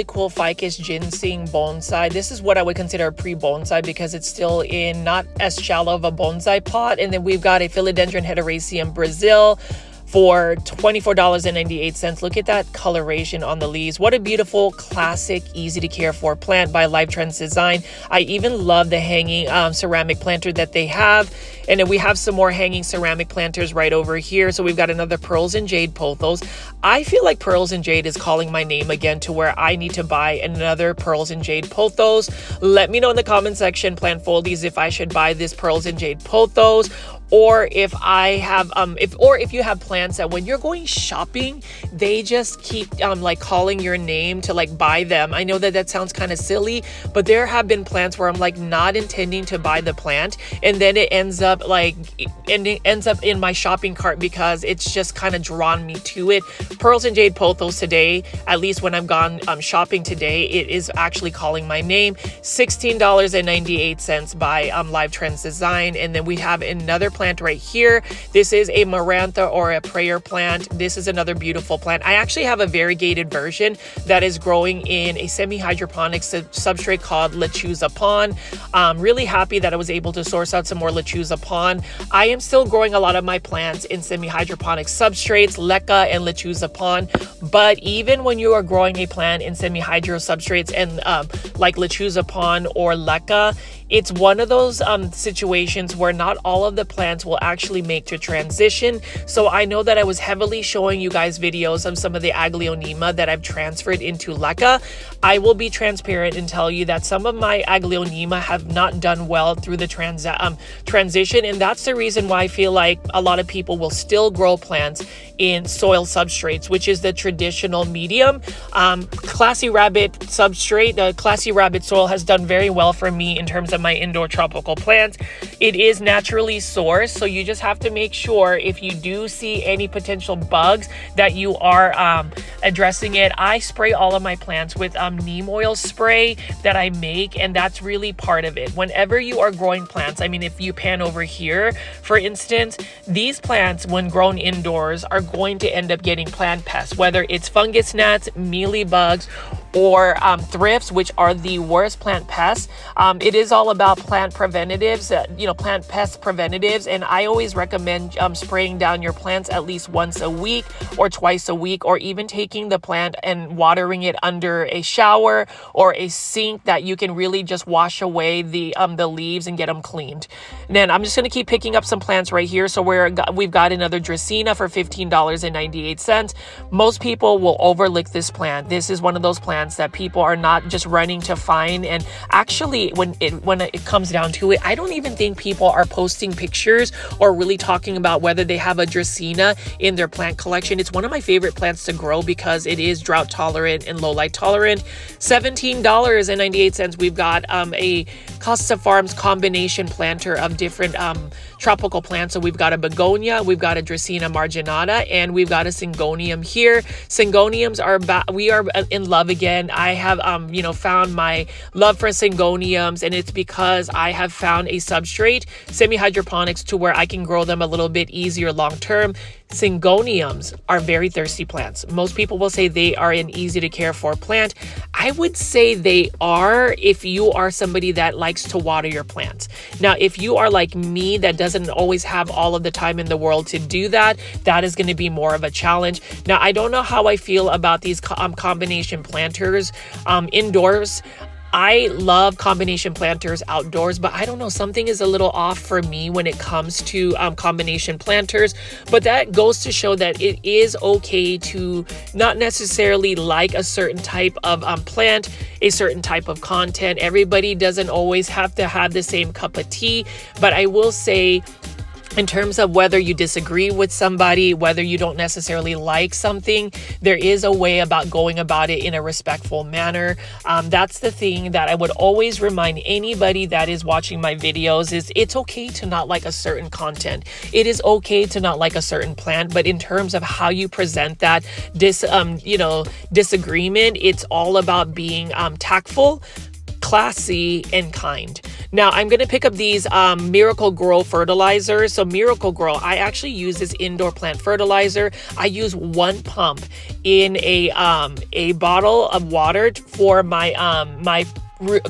really cool ficus ginseng bonsai. This is what I would consider a pre-bonsai because it's still in not as shallow of a bonsai pot. And then we've got a philodendron heteroraceum Brazil for $24.98. Look at that coloration on the leaves. What a beautiful, classic, easy to care for plant by Live Trends Design. I even love the hanging ceramic planter that they have. And then we have some more hanging ceramic planters right over here. So we've got another Pearls and Jade pothos. I feel like Pearls and Jade is calling my name again to where I need to buy another Pearls and Jade pothos. Let me know in the comment section, Plant Foldies, if I should buy this Pearls and Jade pothos, or if I have if you have plants that when you're going shopping, they just keep like calling your name to like buy them. I know that that sounds kind of silly, but there have been plants where I'm like not intending to buy the plant, and then it ends up in my shopping cart because it's just kind of drawn me to it. Pearls and Jade pothos today, at least when I've gone shopping today, it is actually calling my name. $16.98 by Live Trends Design. And then we have another plant right here. This is a Marantha or a prayer plant. This is another beautiful plant. I actually have a variegated version that is growing in a semi-hydroponic substrate called Lechuza Pond. I'm really happy that I was able to source out some more Lechuza Pond. I am still growing a lot of my plants in semi-hydroponic substrates, Leca and Lechuza Pond. But even when you are growing a plant in semi-hydro substrates and like Lechuza Pond or Leca, it's one of those situations where not all of the plants will actually make the transition. So I know that I was heavily showing you guys videos of some of the Aglaonema that I've transferred into Leca. I will be transparent and tell you that some of my Aglaonema have not done well through the transition. And that's the reason why I feel like a lot of people will still grow plants in soil substrates, which is the traditional medium. Classy Rabbit substrate, Classy Rabbit soil has done very well for me in terms of my indoor tropical plants. It is naturally sourced, so you just have to make sure if you do see any potential bugs that you are addressing it. I spray all of my plants with neem oil spray that I make, and that's really part of it. Whenever you are growing plants, I mean, if you pan over here, for instance, these plants, when grown indoors, are going to end up getting plant pests, whether it's fungus gnats, mealy bugs, or thrifts, which are the worst plant pests. It is all about plant preventatives, plant pest preventatives. And I always recommend spraying down your plants at least once a week or twice a week, or even taking the plant and watering it under a shower or a sink that you can really just wash away the leaves and get them cleaned. And then I'm just going to keep picking up some plants right here. So we've got another Dracaena for $15.98. Most people will overlook this plant. This is one of those plants that people are not just running to find. And actually, when it comes down to it, I don't even think people are posting pictures or really talking about whether they have a Dracaena in their plant collection. It's one of my favorite plants to grow because it is drought tolerant and low light tolerant. $17.98. We've got a Costa Farms combination planter of different tropical plants. So we've got a begonia, we've got a Dracaena marginata, and we've got a syngonium here. Syngoniums we are in love again. I have found my love for syngoniums, and it's because I have found a substrate, semi-hydroponics, to where I can grow them a little bit easier long term. Syngoniums are very thirsty plants. Most people will say they are an easy to care for plant. I would say they are if you are somebody that likes to water your plants. Now, if you are like me that doesn't always have all of the time in the world to do that, that is going to be more of a challenge. Now, I don't know how I feel about these combination planters indoors. I love combination planters outdoors, but I don't know, something is a little off for me when it comes to combination planters. But that goes to show that it is okay to not necessarily like a certain type of plant, a certain type of content. Everybody doesn't always have to have the same cup of tea, but I will say, in terms of whether you disagree with somebody, whether you don't necessarily like something, there is a way about going about it in a respectful manner. That's the thing that I would always remind anybody that is watching my videos is it's okay to not like a certain content. It is okay to not like a certain plant, but in terms of how you present that disagreement, it's all about being tactful, classy, and kind. Now I'm going to pick up these Miracle Grow fertilizers. So Miracle Grow, I actually use this indoor plant fertilizer. I use 1 pump in a bottle of water for my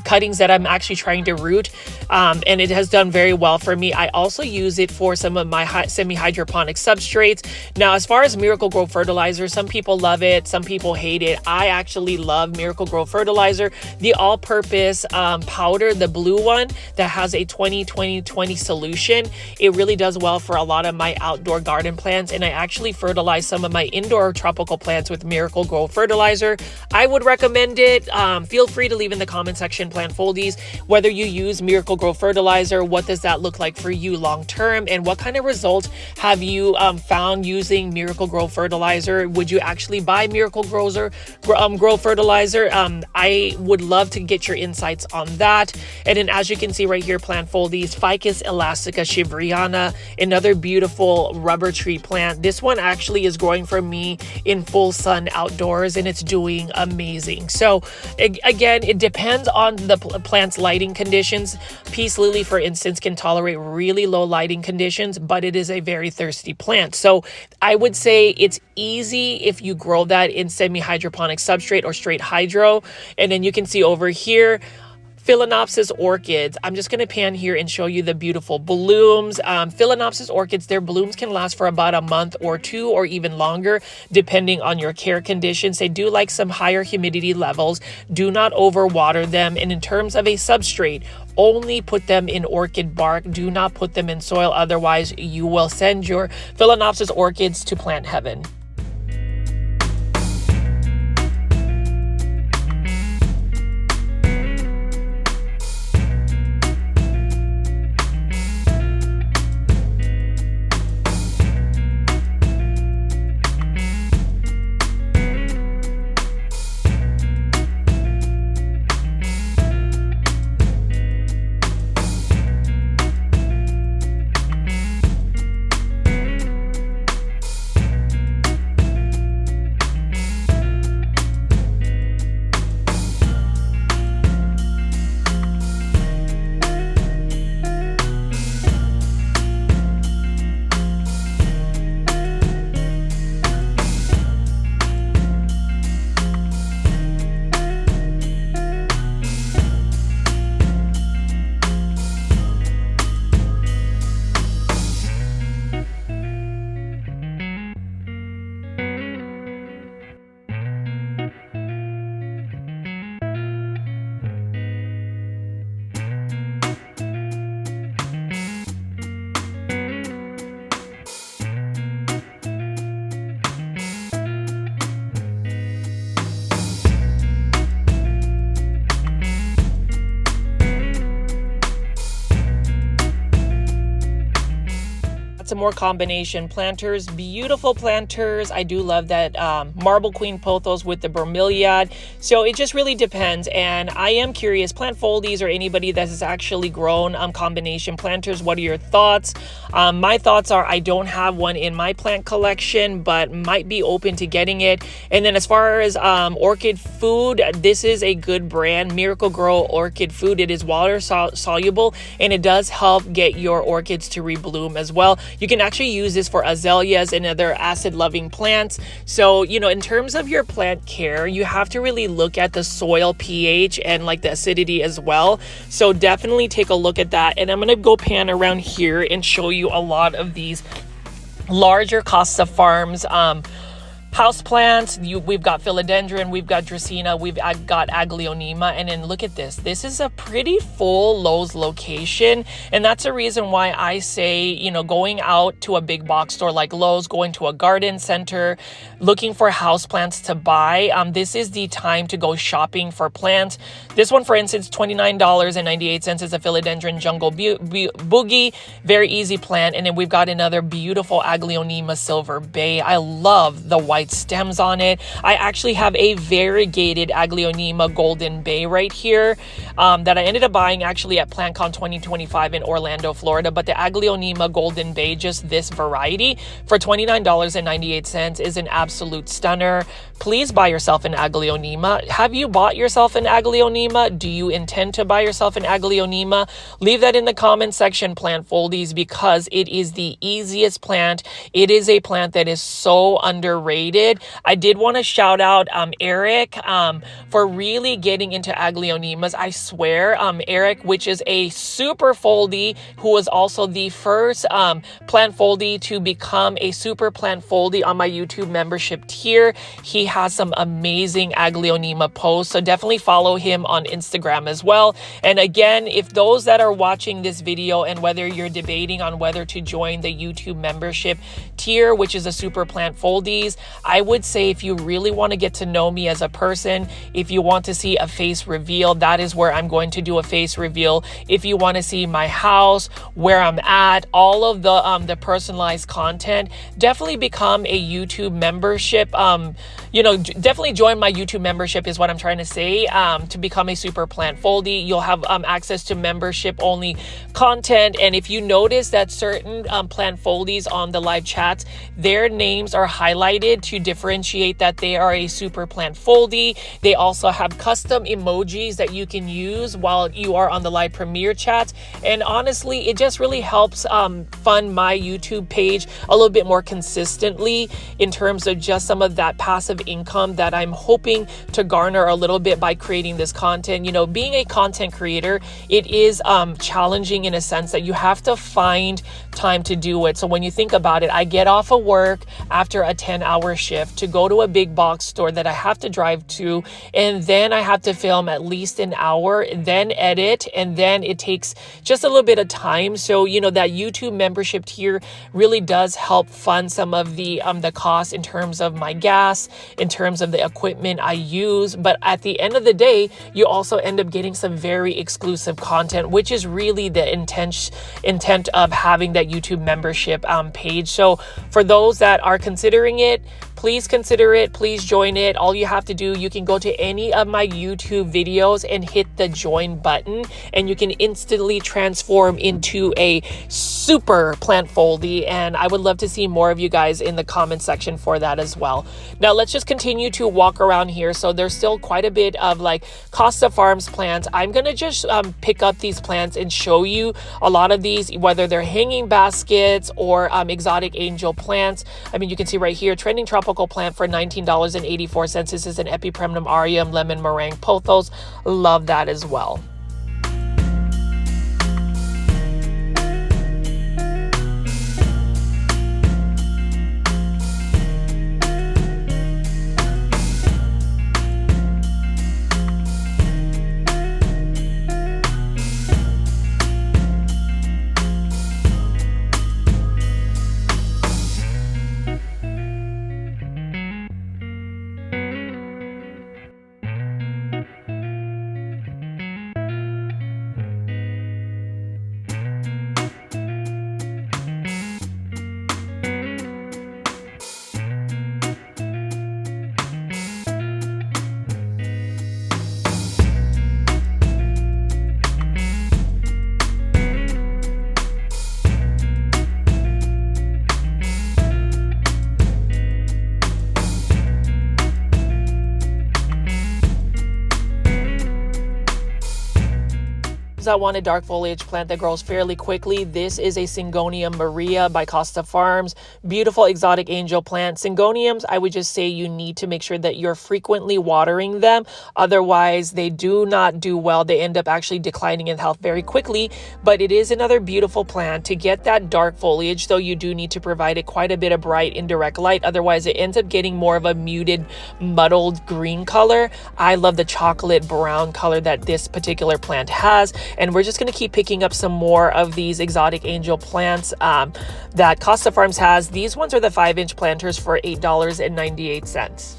cuttings that I'm actually trying to root, and it has done very well for me. I also use it for some of my semi-hydroponic substrates. Now, as far as Miracle Grow fertilizer, some people love it, some people hate it. I actually love Miracle Grow fertilizer, the all-purpose powder, the blue one that has a 20-20-20 solution. It really does well for a lot of my outdoor garden plants, and I actually fertilize some of my indoor tropical plants with Miracle Grow fertilizer. I would recommend it. Feel free to leave in the comments section, plant foldies, whether you use Miracle Grow fertilizer, what does that look like for you long term, and what kind of results have you found using Miracle Grow fertilizer? Would you actually buy Miracle Grow fertilizer? I would love to get your insights on that. And then, as you can see right here, plant foldies, Ficus elastica shivriana, another beautiful rubber tree plant. This one actually is growing for me in full sun outdoors, and it's doing amazing. So again, it depends on the plant's lighting conditions. Peace lily, for instance, can tolerate really low lighting conditions, but it is a very thirsty plant. So I would say it's easy if you grow that in semi-hydroponic substrate or straight hydro. And then you can see over here, Phalaenopsis orchids. I'm just going to pan here and show you the beautiful blooms. Phalaenopsis orchids, their blooms can last for about a month or 2 or even longer, depending on your care conditions. They do like some higher humidity levels. Do not overwater them. And in terms of a substrate, only put them in orchid bark. Do not put them in soil. Otherwise, you will send your Phalaenopsis orchids to plant heaven. Some more combination planters, beautiful planters. I do love that marble queen pothos with the bromeliad. So it just really depends. And I am curious, plant foldies or anybody that has actually grown combination planters, what are your thoughts? My thoughts are I don't have one in my plant collection, but might be open to getting it. And then as far as orchid food, this is a good brand, Miracle Grow Orchid Food. It is water soluble, and it does help get your orchids to rebloom as well. You can actually use this for azaleas and other acid-loving plants. So, you know, in terms of your plant care, you have to really look at the soil pH and like the acidity as well. So definitely take a look at that. And I'm going to go pan around here and show you a lot of these larger Costa Farms houseplants. We've got philodendron, we've got dracaena, we've got aglaonema, and then look at this. This is a pretty full Lowe's location, and that's the reason why I say, you know, going out to a big box store like Lowe's, going to a garden center, looking for houseplants to buy. This is the time to go shopping for plants. This one, for instance, $29.98 is a philodendron jungle boogie, very easy plant, and then we've got another beautiful aglaonema silver bay. I love the white white stems on it. I actually have a variegated Aglaonema Golden Bay right here that I ended up buying actually at PlantCon 2025 in Orlando, Florida. But the Aglaonema Golden Bay, just this variety, for $29.98 is an absolute stunner. Please buy yourself an Aglaonema. Have you bought yourself an Aglaonema? Do you intend to buy yourself an Aglaonema? Leave that in the comment section, plant foldies, because it is the easiest plant. It is a plant that is so underrated. I did want to shout out Eric for really getting into Aglaonemas. I swear, Eric, which is a super foldie, who was also the first plant foldie to become a super plant foldie on my YouTube membership tier. He has some amazing Aglaonema posts, so definitely follow him on Instagram as well. And again, if those that are watching this video and whether you're debating on whether to join the YouTube membership tier, which is a super plant foldies, I would say if you really want to get to know me as a person, if you want to see a face reveal, that is where I'm going to do a face reveal. If you want to see my house, where I'm at, all of the personalized content, definitely become a YouTube membership. Definitely join my YouTube membership is what I'm trying to say. To become a super plant foldie, you'll have access to membership only content. And if you notice that certain plant foldies on the live chats, their names are highlighted to differentiate that they are a super plant foldie. They also have custom emojis that you can use while you are on the live premiere chats. And honestly, it just really helps fund my YouTube page a little bit more consistently in terms of just some of that passive income that I'm hoping to garner a little bit by creating this content. You know, being a content creator, it is challenging in a sense that you have to find time to do it. So when you think about it, I get off of work after a 10-hour shift to go to a big box store that I have to drive to, and then I have to film at least an hour, then edit, and then it takes just a little bit of time. So, you know, that YouTube membership tier really does help fund some of the cost in terms of my gas, in terms of the equipment I use. But at the end of the day, you also end up getting some very exclusive content, which is really the intent of having that YouTube membership page. So for those that are considering it, please consider it. Please join it. All you have to do, you can go to any of my YouTube videos and hit the join button, and you can instantly transform into a super plant foldie. And I would love to see more of you guys in the comment section for that as well. Now let's just continue to walk around here. So there's still quite a bit of like Costa Farms plants. I'm going to just pick up these plants and show you a lot of these, whether they're hanging baskets or exotic angel plants. I mean, you can see right here, trending tropical plant for $19.84. This is an Epipremnum aureum lemon meringue pothos. Love that as well. I want a dark foliage plant that grows fairly quickly. This is a Syngonium Maria by Costa Farms. Beautiful exotic angel plant. Syngoniums, I would just say you need to make sure that you're frequently watering them. Otherwise, they do not do well. They end up actually declining in health very quickly. But it is another beautiful plant. To get that dark foliage, though, you do need to provide it quite a bit of bright indirect light. Otherwise, it ends up getting more of a muted, muddled green color. I love the chocolate brown color that this particular plant has. And we're just going to keep picking up some more of these exotic angel plants that Costa Farms has. These ones are the 5-inch planters for $8.98.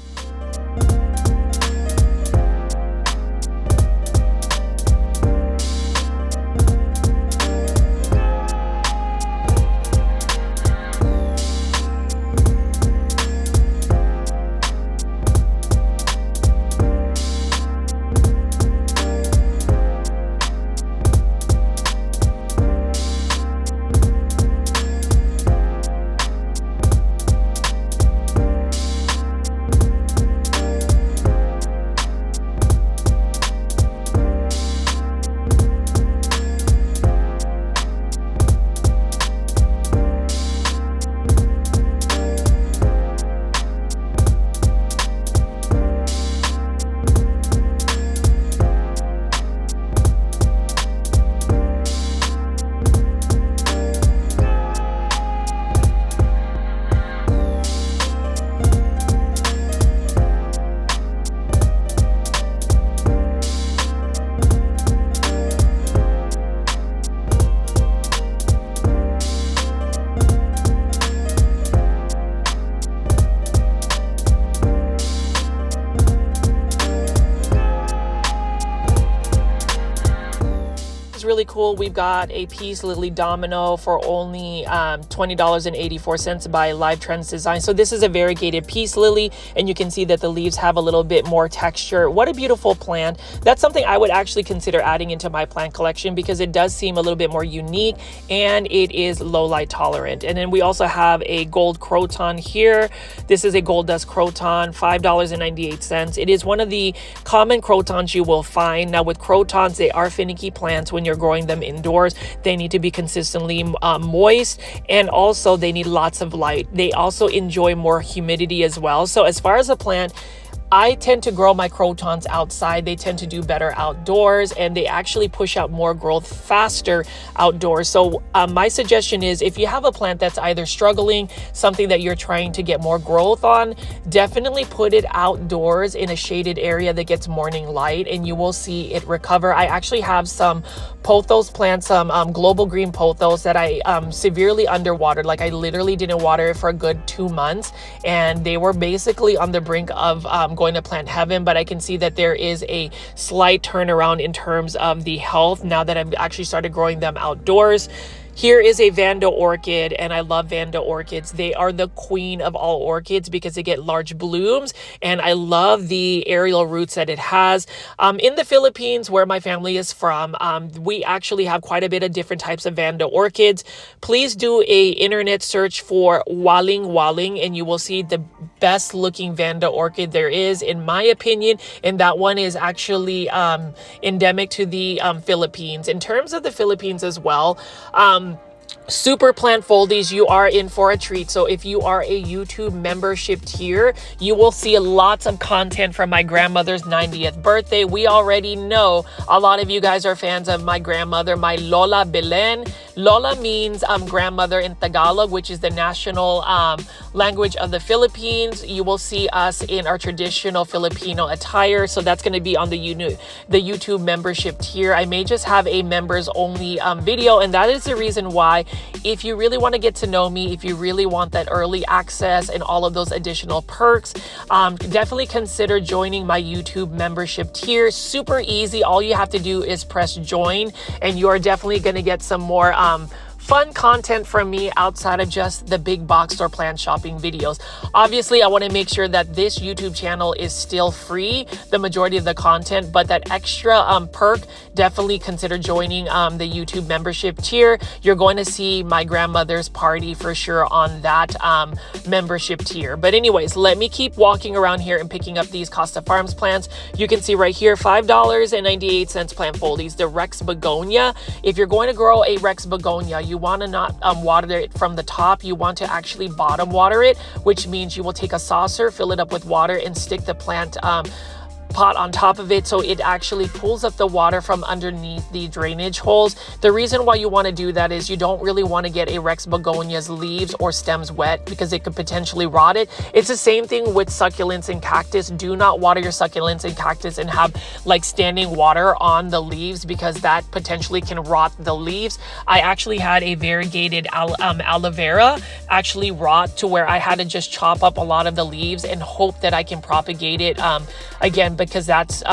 is really cool. We've got a peace lily domino for only $20.84 by Live Trends Design. So this is a variegated peace lily, and you can see that the leaves have a little bit more texture. What a beautiful plant. That's something I would actually consider adding into my plant collection because it does seem a little bit more unique and it is low light tolerant. And then we also have a gold croton here. This is a gold dust croton, $5.98. It is one of the common crotons you will find. Now with crotons, they are finicky plants when you're growing them indoors. They need to be consistently moist, and also they need lots of light. They also enjoy more humidity as well. So as far as a plant, I tend to grow my crotons outside. They tend to do better outdoors, and they actually push out more growth faster outdoors. So my suggestion is, if you have a plant that's either struggling, something that you're trying to get more growth on, definitely put it outdoors in a shaded area that gets morning light, and you will see it recover. I actually have some pothos plants, some global green pothos that I severely underwatered. Like I literally didn't water it for a good 2 months, and they were basically on the brink of going to plant heaven. But I can see that there is a slight turnaround in terms of the health now that I've actually started growing them outdoors. Here is a Vanda orchid, and I love Vanda orchids. They are the queen of all orchids because they get large blooms, and I love the aerial roots that it has. In the Philippines, where my family is from, we actually have quite a bit of different types of Vanda orchids. Please do a internet search for waling waling, and you will see the best looking Vanda orchid there is, in my opinion, and that one is actually endemic to the Philippines. In terms of the Philippines as well, Super Plant Foldies, you are in for a treat. So if you are a YouTube membership tier, you will see lots of content from my grandmother's 90th birthday. We already know a lot of you guys are fans of my grandmother, my Lola Belen. Lola means grandmother in Tagalog, which is the national language of the Philippines. You will see us in our traditional Filipino attire. So that's going to be on the YouTube membership tier. I may just have a members only video, and that is the reason why. If you really want to get to know me, if you really want that early access and all of those additional perks, definitely consider joining my YouTube membership tier. Super easy. All you have to do is press join, and you are definitely going to get some more fun content from me outside of just the big box store plant shopping videos. Obviously, I want to make sure that this YouTube channel is still free, the majority of the content, but that extra perk, definitely consider joining the YouTube membership tier. You're going to see my grandmother's party for sure on that membership tier. But anyways, let me keep walking around here and picking up these Costa Farms plants. You can see right here, $5.98 plant foldies, the Rex begonia. If you're going to grow a Rex begonia, you want to not water it from the top. You want to actually bottom water it, which means you will take a saucer, fill it up with water, and stick the plant pot on top of it, so it actually pulls up the water from underneath the drainage holes. The reason why you want to do that is you don't really want to get a Rex begonia's leaves or stems wet because it could potentially rot it. It's the same thing with succulents and cactus. Do not water your succulents and cactus and have like standing water on the leaves because that potentially can rot the leaves. I actually had a variegated aloe vera actually rot to where I had to just chop up a lot of the leaves and hope that I can propagate it again, because that's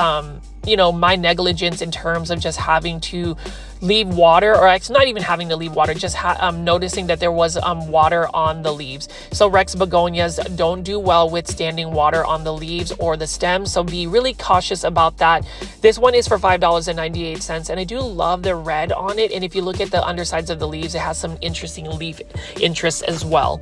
you know, my negligence in terms of just having to leave water, or it's not even having to leave water, just noticing that there was water on the leaves. So Rex begonias don't do well with standing water on the leaves or the stems, so be really cautious about that. This one is for $5.98, and I do love the red on it, and if you look at the undersides of the leaves, it has some interesting leaf interests as well.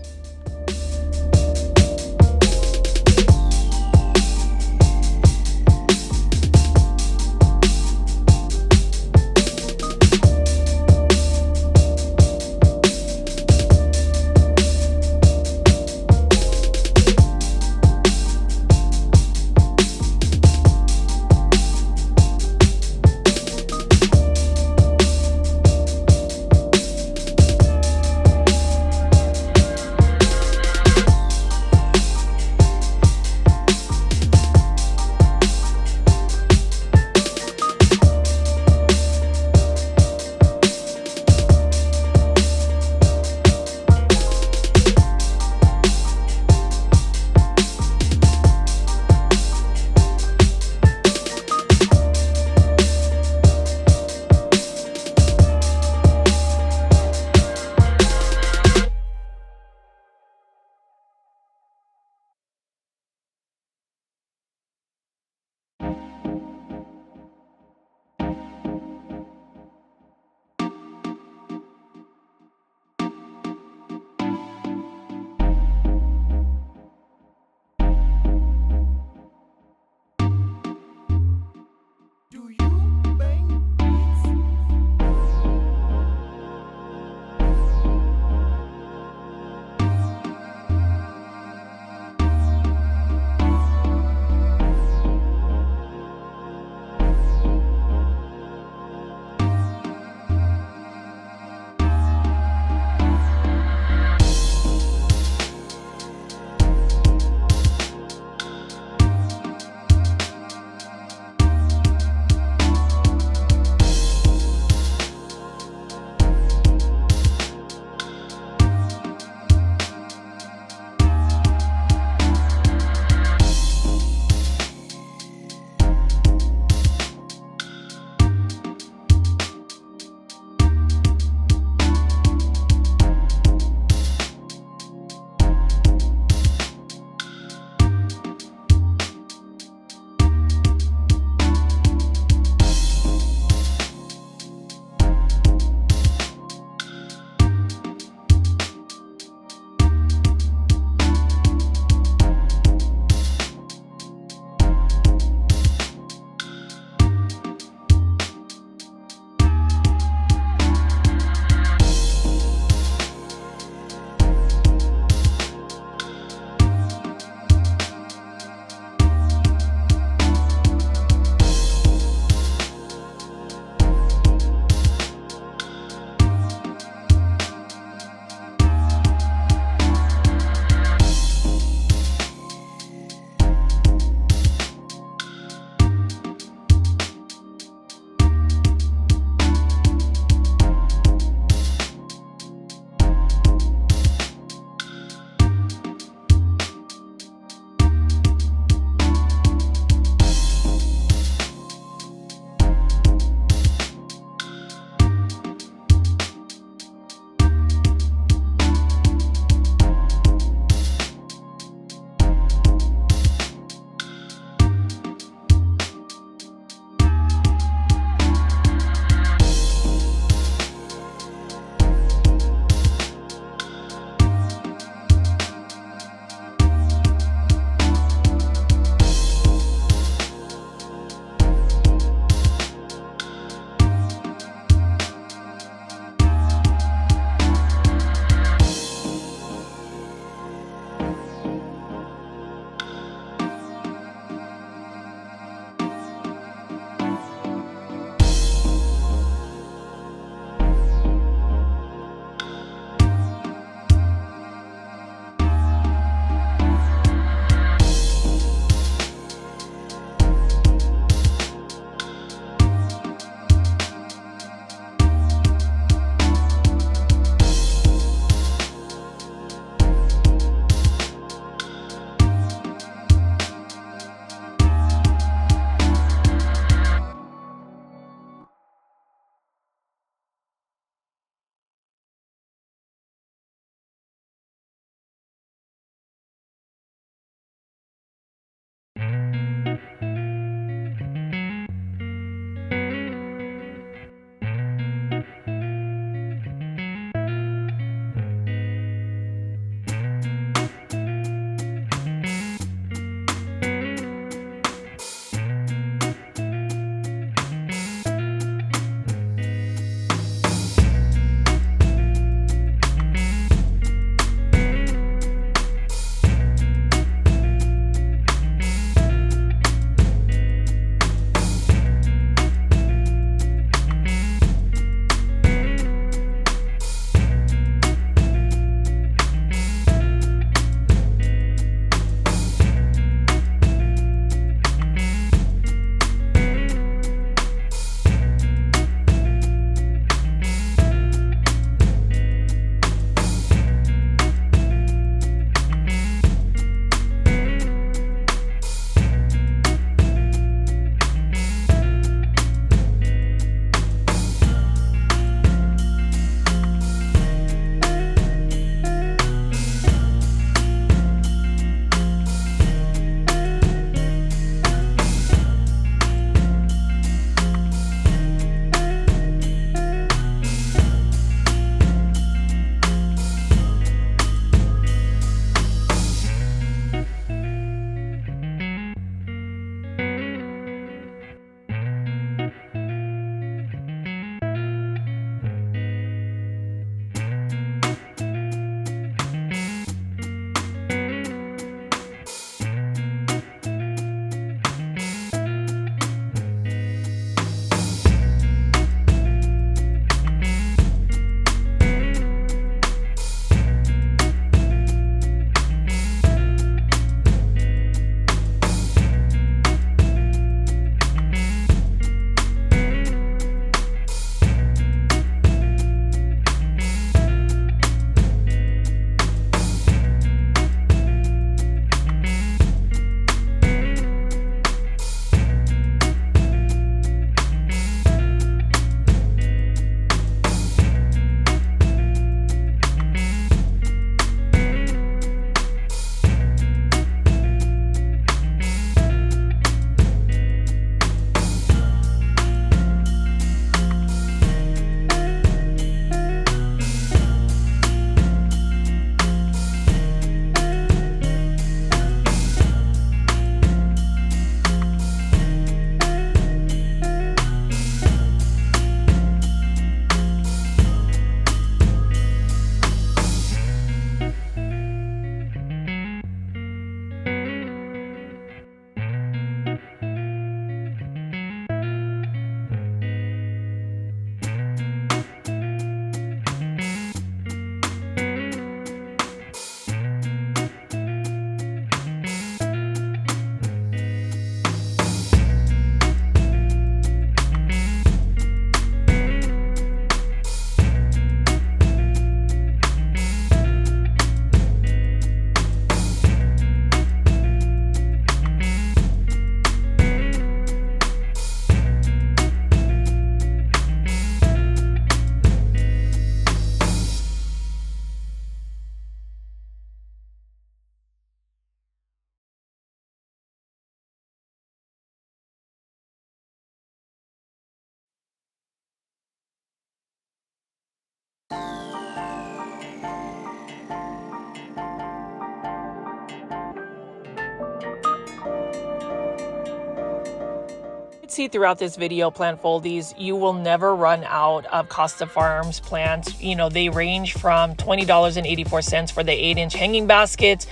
see throughout this video, plant foldies, you will never run out of Costa Farms plants. You know, they range from $20.84 for the 8-inch hanging baskets,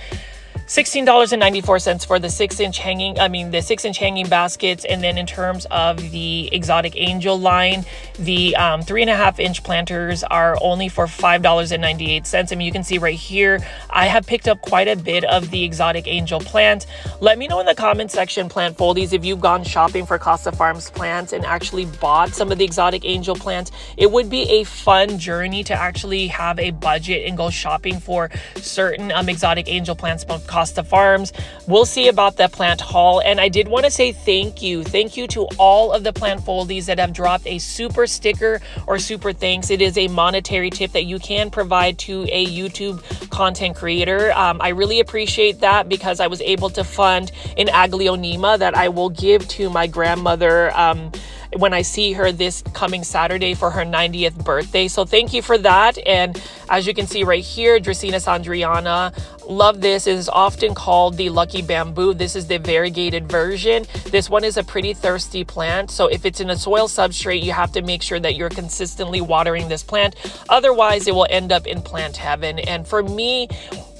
$16.94 for the 6-inch hanging baskets. And then in terms of the exotic angel line, the 3.5-inch planters are only for $5.98. I mean, you can see right here, I have picked up quite a bit of the exotic angel plant. Let me know in the comment section, plant foldies, if you've gone shopping for Costa Farms plants and actually bought some of the exotic angel plants. It would be a fun journey to actually have a budget and go shopping for certain exotic angel plants from Costa Farms. We'll see about the plant haul. And I did want to say thank you to all of the plant foldies that have dropped a super sticker or super thanks. It is a monetary tip that you can provide to a YouTube content creator. I really appreciate that because I was able to fund an aglaonema that I will give to my grandmother when I see her this coming Saturday for her 90th birthday. So thank you for that. And as you can see right here, Dracaena sandriana, love this. It is often called the lucky bamboo. This is the variegated version. This one is a pretty thirsty plant. So if it's in a soil substrate, you have to make sure that you're consistently watering this plant. Otherwise, it will end up in plant heaven. And for me,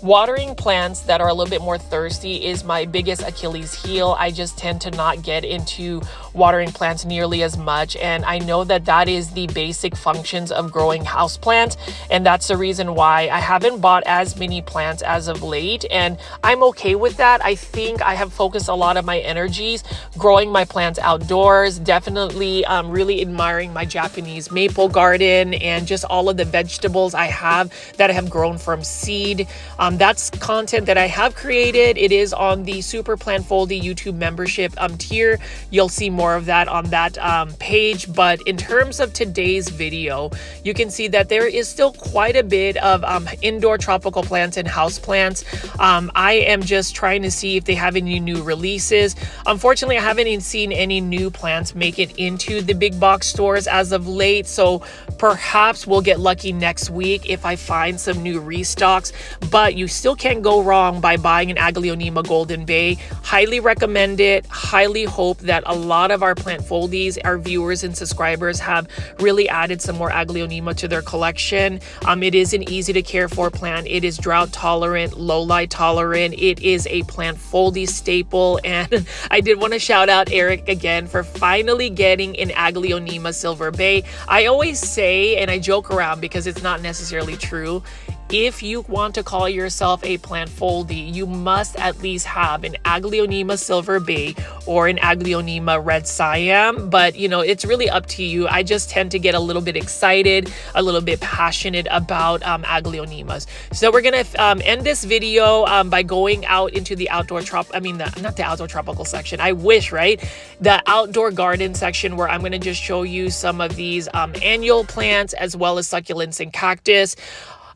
watering plants that are a little bit more thirsty is my biggest Achilles heel. I just tend to not get into watering plants nearly as much. And I know that that is the basic functions of growing houseplants. And that's the reason why I haven't bought as many plants as of late. And I'm okay with that. I think I have focused a lot of my energies growing my plants outdoors. Definitely really admiring my Japanese maple garden and just all of the vegetables I have that I have grown from seed. That's content that I have created. It is on the Super Plant Foldy YouTube membership tier. You'll see more of that on that page. But in terms of today's video, you can see that there is still quite a bit of indoor tropical plants and house plants. I am just trying to see if they have any new releases. Unfortunately, I haven't even seen any new plants make it into the big box stores as of late. So perhaps we'll get lucky next week if I find some new restocks. But you still can't go wrong by buying an aglaonema golden bay. Highly recommend it. Highly hope that a lot of our plant foldies, our viewers and subscribers, have really added some more aglaonema to their collection. It is an easy to care for plant. It is drought tolerant, low light tolerant. It is a plant foldy staple. And I did want to shout out Eric again for finally getting an aglaonema silver bay. I always say, and I joke around because it's not necessarily true, if you want to call yourself a plant foldy, you must at least have an aglaonema silver bay or an aglaonema red siam. But you know, it's really up to you. I just tend to get a little bit excited, a little bit passionate about aglaonemas. So we're gonna end this video by going out into the outdoor not the outdoor tropical section. I wish, right? The outdoor garden section, where I'm gonna just show you some of these annual plants as well as succulents and cactus.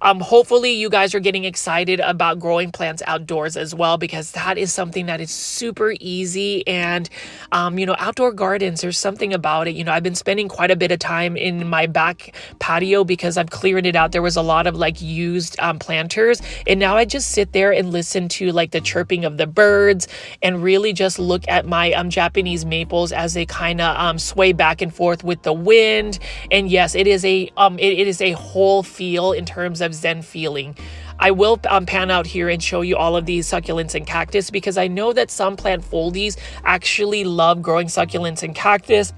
Hopefully you guys are getting excited about growing plants outdoors as well, because that is something that is super easy. And, you know, outdoor gardens, there's something about it. You know, I've been spending quite a bit of time in my back patio because I'm clearing it out. There was a lot of like used planters. And now I just sit there and listen to like the chirping of the birds and really just look at my Japanese maples as they kind of sway back and forth with the wind. And yes, it is a whole feel in terms of zen feeling. I will pan out here and show you all of these succulents and cactus because I know that some plant foldies actually love growing succulents and cactus.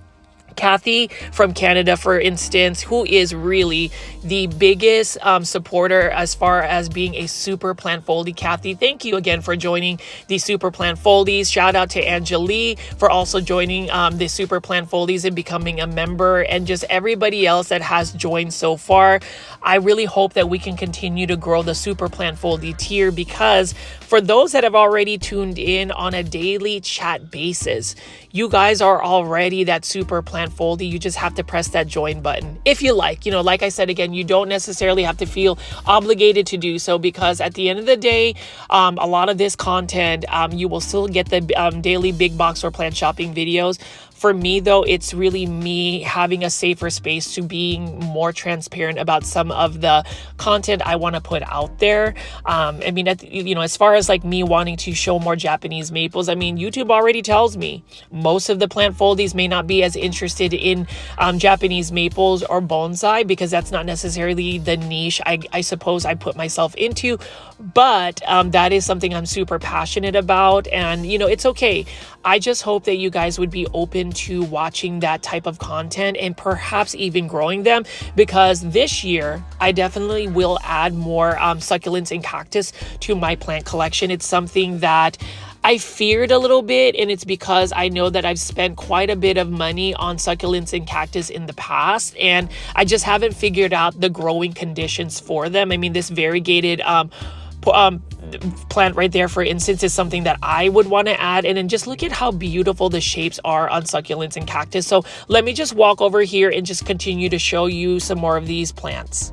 Kathy from Canada, for instance, who is really the biggest supporter as far as being a super plant foldy. Kathy, thank you again for joining the super plant foldies. Shout out to Angelique for also joining the super plant foldies and becoming a member, and just everybody else that has joined so far. I really hope that we can continue to grow the super plant foldy tier, because for those that have already tuned in on a daily chat basis, you guys are already that super plant foldy. You just have to press that join button if you like. You know, like I said again, you don't necessarily have to feel obligated to do so, because at the end of the day, a lot of this content, you will still get the daily big box or plant shopping videos For me though, it's really me having a safer space to being more transparent about some of the content I want to put out there. I mean, as far as like me wanting to show more Japanese maples, I mean, YouTube already tells me most of the plant foldies may not be as interested in Japanese maples or bonsai, because that's not necessarily the niche I suppose I put myself into. But that is something I'm super passionate about, and it's okay. I just hope that you guys would be open to watching that type of content and perhaps even growing them, because this year I definitely will add more succulents and cactus to my plant collection. It's something that I feared a little bit, and it's because I know that I've spent quite a bit of money on succulents and cactus in the past, and I just haven't figured out the growing conditions for them. I mean, this variegated plant right there, for instance, is something that I would want to add. And then just look at how beautiful the shapes are on succulents and cactus. So let me just walk over here and just continue to show you some more of these plants.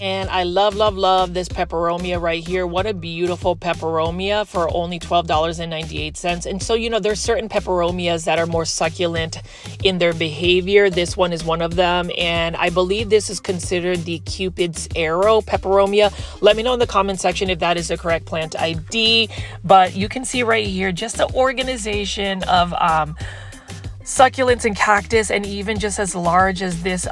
And I love this peperomia right here. What a beautiful peperomia for only $12.98. And so, there's certain peperomias that are more succulent in their behavior. This one is one of them. And I believe this is considered the Cupid's arrow peperomia. Let me know in the comment section if that is the correct plant ID. But you can see right here just the organization of succulents and cactus, and even just as large as this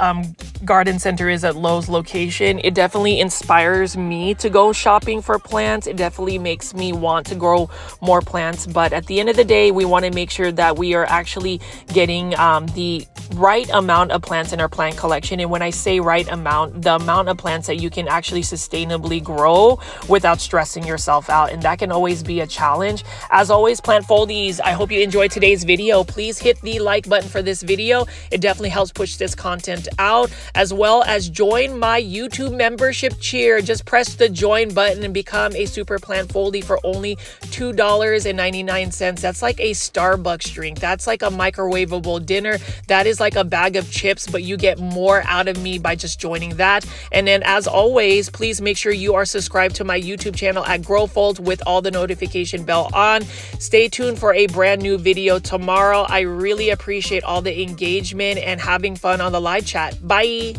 garden center is at Lowe's location. It definitely inspires me to go shopping for plants. It definitely makes me want to grow more plants. But at the end of the day, we want to make sure that we are actually getting the right amount of plants in our plant collection. And when I say right amount, the amount of plants that you can actually sustainably grow without stressing yourself out. And that can always be a challenge. As always, plant foldies, I hope you enjoyed today's video. Please hit the like button for this video. It definitely helps push this content out, as well as join my YouTube membership tier. Just press the join button and become a super plant foldie for only $2.99. That's like a Starbucks drink. That's like a microwavable dinner. That is like a bag of chips, but you get more out of me by just joining that. And then as always, please make sure you are subscribed to my YouTube channel at GrowFold with all the notification bell on. Stay tuned for a brand new video tomorrow. I really appreciate all the engagement and having fun on the live chat. Bye.